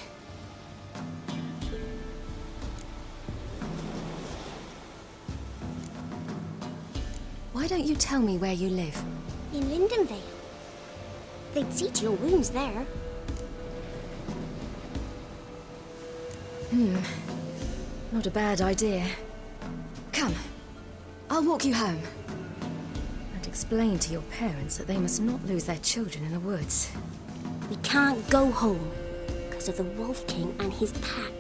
S14: Why don't you tell me where you live?
S12: In Lindenvale. They'd see to your wounds there.
S14: Not a bad idea. Come. I'll walk you home. And explain to your parents that they must not lose their children in the woods.
S12: We can't go home because of the Wolf King and his pack.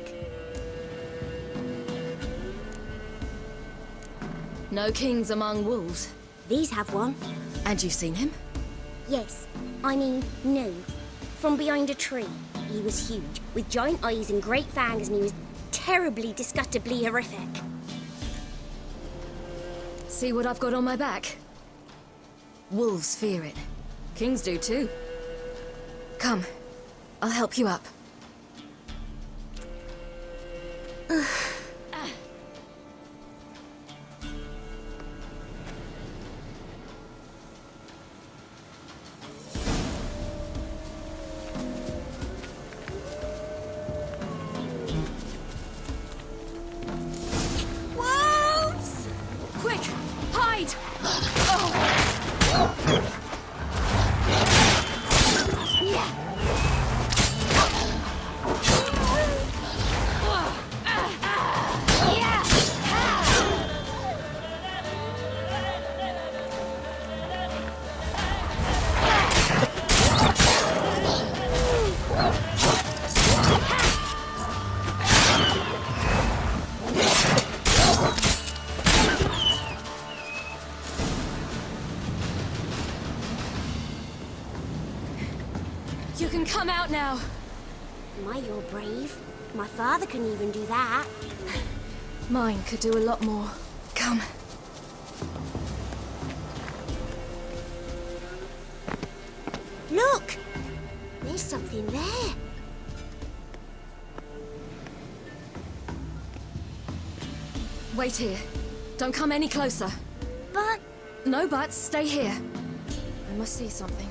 S14: No kings among wolves.
S12: These have one.
S14: And you've seen him?
S12: Yes. I mean, no. From behind a tree. He was huge, with giant eyes and great fangs, and he was terribly, disgustingly horrific.
S14: See what I've got on my back? Wolves fear it. Kings do too. Come. I'll help you up.
S9: Wolves! Quick, hide! You can come out now.
S12: My, you're brave. My father couldn't even do that.
S14: Mine could do a lot more. Come.
S12: Look! There's something there.
S14: Wait here. Don't come any closer.
S12: But
S14: No buts, stay here. I must see something.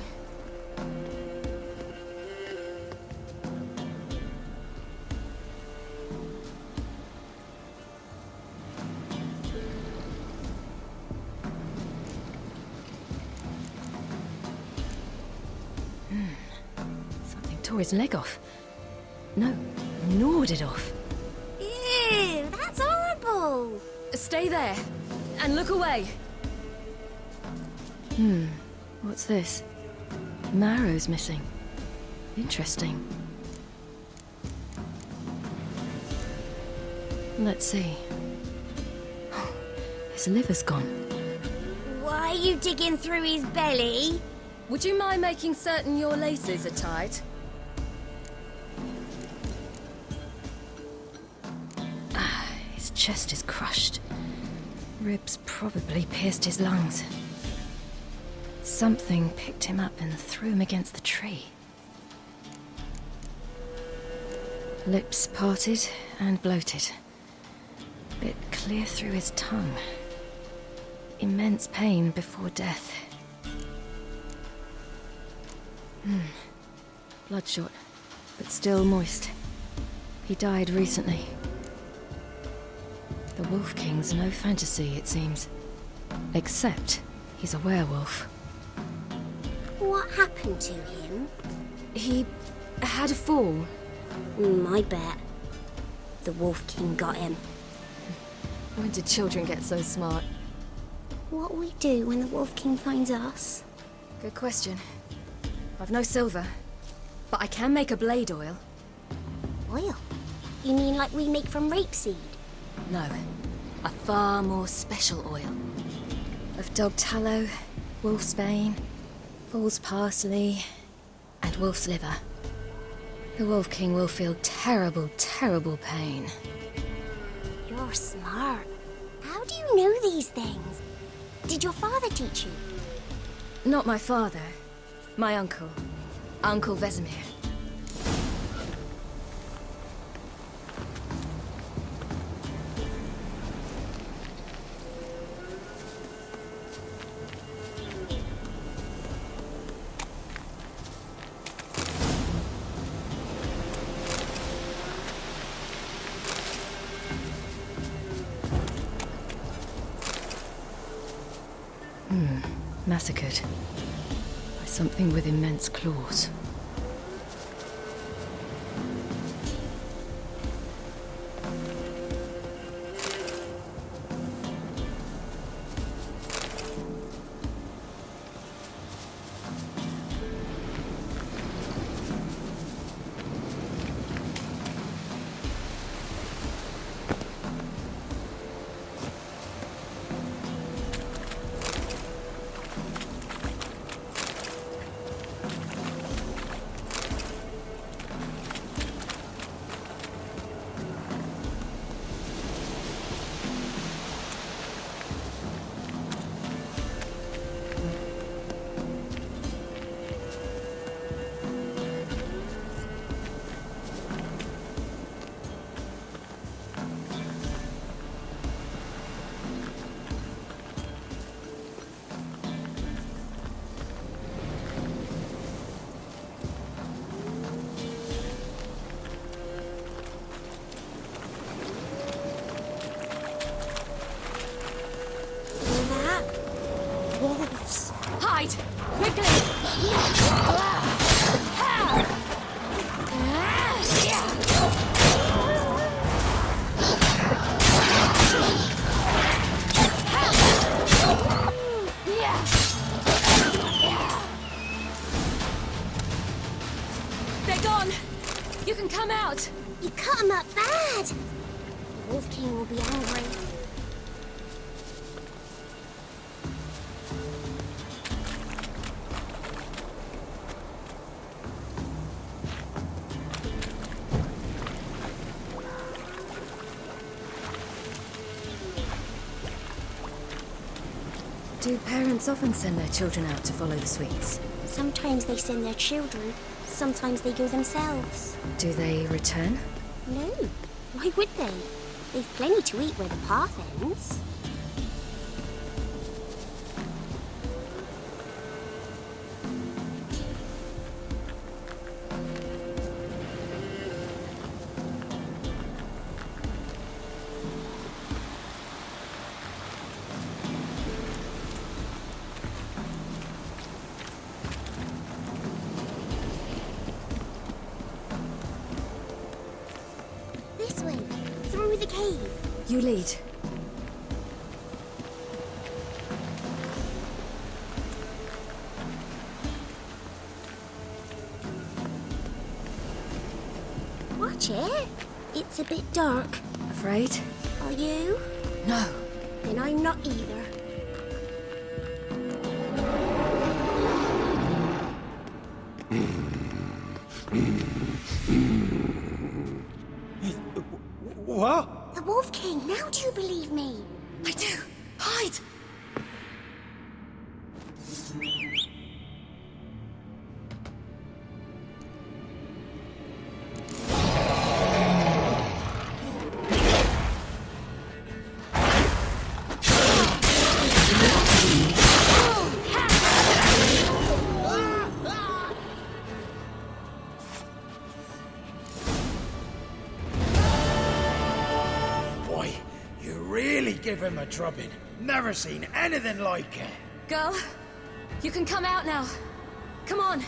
S14: Something tore his leg off. No, gnawed it off.
S12: Ew, that's horrible.
S14: Stay there, and look away. What's this? Marrow's missing. Interesting. Let's see. His liver's gone.
S12: Why are you digging through his belly?
S14: Would you mind making certain your laces are tied? His chest is crushed. Ribs probably pierced his lungs. Something picked him up and threw him against the tree. Lips parted and bloated. Bit clear through his tongue. Immense pain before death. Bloodshot, but still moist. He died recently. The Wolf King's no fantasy, it seems. Except he's a werewolf.
S12: What happened to him?
S14: He had a fall.
S12: I bet. The Wolf King got him.
S14: When did children get so smart?
S12: What we do when the Wolf King finds us?
S14: Good question. I've no silver, but I can make a blade oil.
S12: Oil? You mean like we make from rapeseed?
S14: No, a far more special oil. Of dog tallow, wolf's bane, foal's parsley, and wolf's liver. The Wolf King will feel terrible, terrible pain.
S12: You're smart. How do you know these things? Did your father teach you?
S14: Not my father. My uncle. Uncle Vesemir. Massacred by something with immense claws.
S12: Wolves.
S14: Hide! Quickly! They're gone! You can come out!
S12: You cut him up bad! The Wolf King will be angry.
S14: Do parents often send their children out to follow the sweets?
S12: Sometimes they send their children, sometimes they go themselves.
S14: Do they return?
S12: No, why would they? They've plenty to eat where the path ends. cave.
S14: You lead.
S12: Watch it. It's a bit dark.
S14: Afraid?
S12: Are you?
S14: No.
S12: Then I'm not either.
S10: What?
S12: The Wolf King, now do you believe me?
S14: I do. Hide!
S3: Boy, you really give him a drubbing. Never seen anything like it.
S14: Girl, you can come out now. Come on.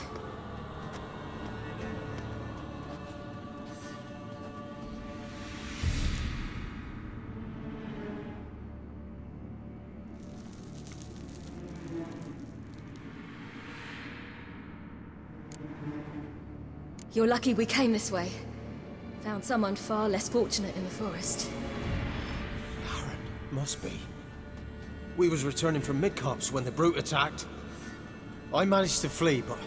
S14: You're lucky we came this way. Found someone far less fortunate in the forest.
S3: Must be. We was returning from Midcops when the brute attacked. I managed to flee, but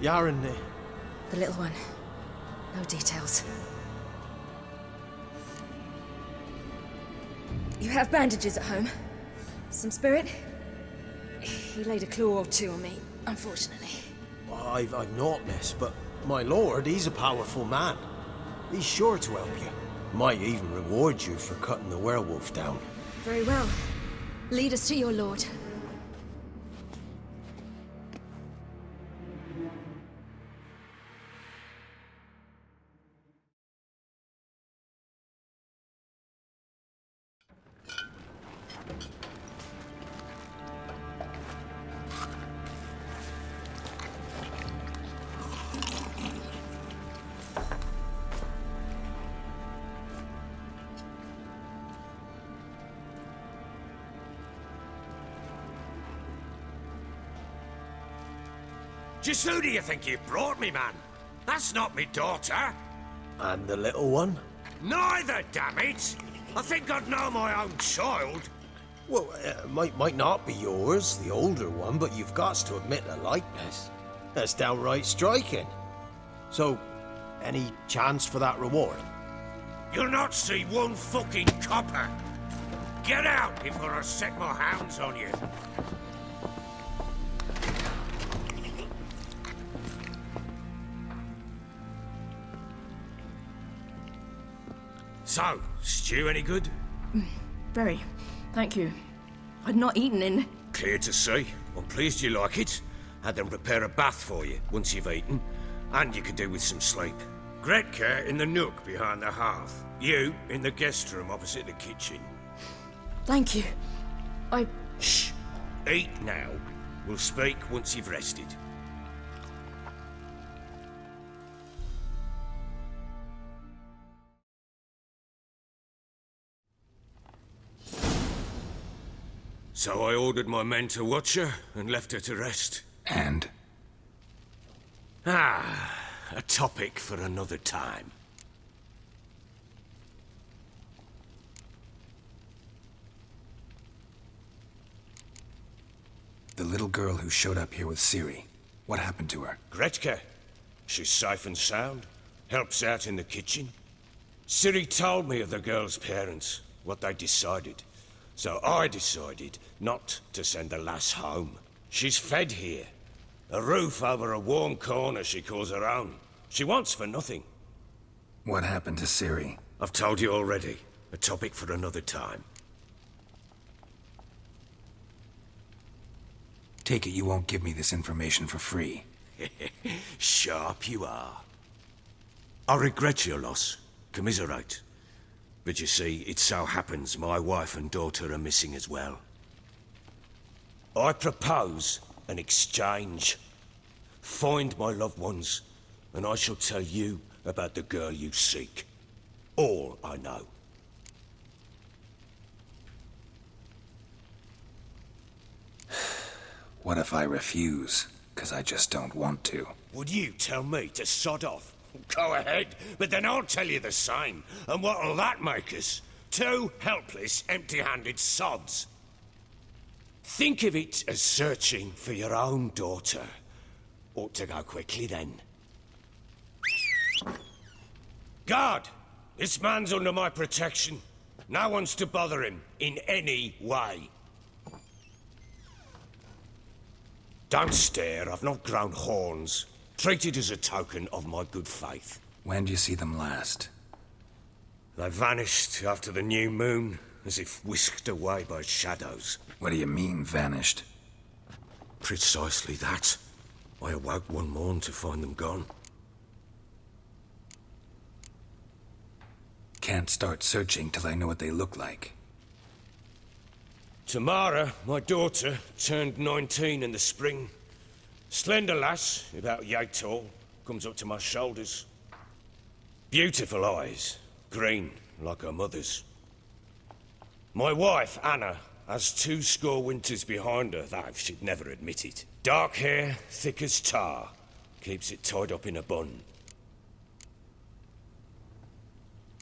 S3: Yaren...
S14: The little one. No details. You have bandages at home? Some spirit? He laid a claw or two on me, unfortunately.
S3: I've naught, miss, but my lord, he's a powerful man. He's sure to help you. Might even reward you for cutting the werewolf down.
S14: Very well. Lead us to your lord.
S7: Just who do you think you brought me, man? That's not me daughter.
S3: And the little one?
S7: Neither, damn it! I think I'd know my own child.
S3: Well, might not be yours, the older one, but you've got to admit the likeness. That's downright striking. So, any chance for that reward?
S7: You'll not see one fucking copper. Get out before I set my hounds on you. So, stew any good?
S14: Very. Thank you. I'd not eaten in...
S7: Clear to see. I'm pleased you like it. Had them prepare a bath for you once you've eaten. And you could do with some sleep. Gretka in the nook behind the hearth. You in the guest room opposite the kitchen.
S14: Thank you.
S7: Shh. Eat now. We'll speak once you've rested. So I ordered my men to watch her and left her to rest.
S1: And?
S7: A topic for another time.
S1: The little girl who showed up here with Ciri. What happened to her?
S7: Gretka. She's safe and sound. Helps out in the kitchen. Ciri told me of the girl's parents, what they decided. So I decided not to send the lass home. She's fed here. A roof over a warm corner she calls her own. She wants for nothing.
S1: What happened to Ciri?
S7: I've told you already. A topic for another time.
S1: Take it you won't give me this information for free.
S7: Sharp you are. I regret your loss. Commiserate. But you see, it so happens my wife and daughter are missing as well. I propose an exchange. Find my loved ones, and I shall tell you about the girl you seek. All I know.
S1: What if I refuse? 'Cause I just don't want to.
S7: Would you tell me to sod off? Go ahead, but then I'll tell you the same. And what'll that make us? Two helpless, empty-handed sods. Think of it as searching for your own daughter. Ought to go quickly then. Guard! This man's under my protection. No one's to bother him in any way. Don't stare, I've not grown horns. Treat it as a token of my good faith.
S1: When do you see them last?
S7: They vanished after the new moon, as if whisked away by shadows.
S1: What do you mean, vanished?
S7: Precisely that. I awoke one morn to find them gone.
S1: Can't start searching till I know what they look like.
S7: Tamara, my daughter, turned 19 in the spring. Slender lass, about yay tall, comes up to my shoulders. Beautiful eyes, green like her mother's. My wife, Anna, has 20 winters behind her, though she'd never admit it. Dark hair, thick as tar, keeps it tied up in a bun.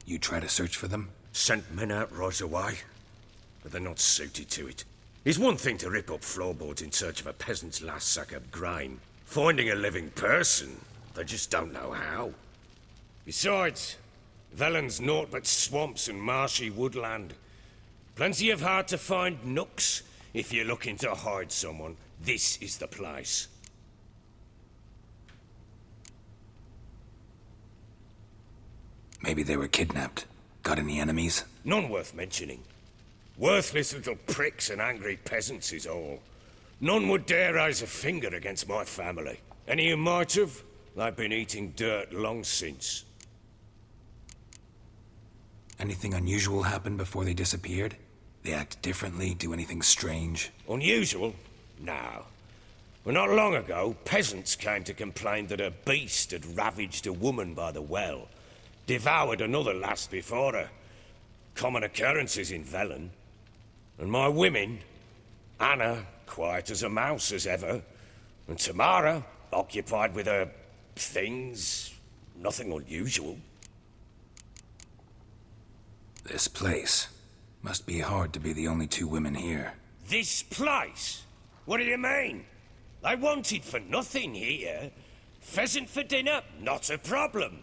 S1: You try to search for them?
S7: Sent men out right away, but they're not suited to it. It's one thing to rip up floorboards in search of a peasant's last sack of grain. Finding a living person, they just don't know how. Besides, Velen's naught but swamps and marshy woodland. Plenty of hard-to-find nooks. If you're looking to hide someone, this is the place.
S1: Maybe they were kidnapped. Got any enemies?
S7: None worth mentioning. Worthless little pricks and angry peasants is all. None would dare raise a finger against my family. Any who might have, they've been eating dirt long since.
S1: Anything unusual happen before they disappeared? They act differently, do anything strange?
S7: Unusual? No. Well, not long ago, peasants came to complain that a beast had ravaged a woman by the well. Devoured another lass before her. Common occurrences in Velen. And my women, Anna, quiet as a mouse as ever, and Tamara, occupied with her things, nothing unusual.
S1: This place. Must be hard to be the only two women here.
S7: This place? What do you mean? They wanted for nothing here. Pheasant for dinner? Not a problem.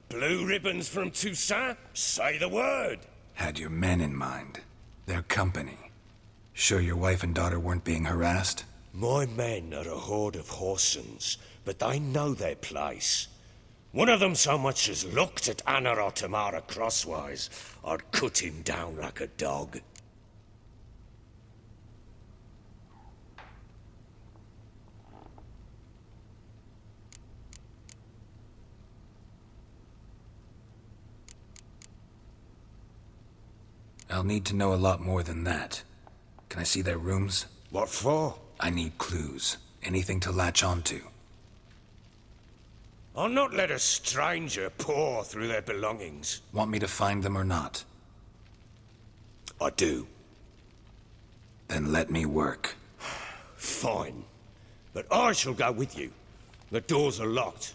S7: Blue ribbons from Toussaint? Say the word.
S1: Had your men in mind. Their company. Sure your wife and daughter weren't being harassed?
S7: My men are a horde of whoresons, but they know their place. One of them so much as looked at Anna or Tamara crosswise, I'd cut him down like a dog.
S1: I'll need to know a lot more than that. Can I see their rooms?
S7: What for?
S1: I need clues. Anything to latch onto.
S7: I'll not let a stranger pore through their belongings.
S1: Want me to find them or not?
S7: I do.
S1: Then let me work.
S7: Fine. But I shall go with you. The doors are locked.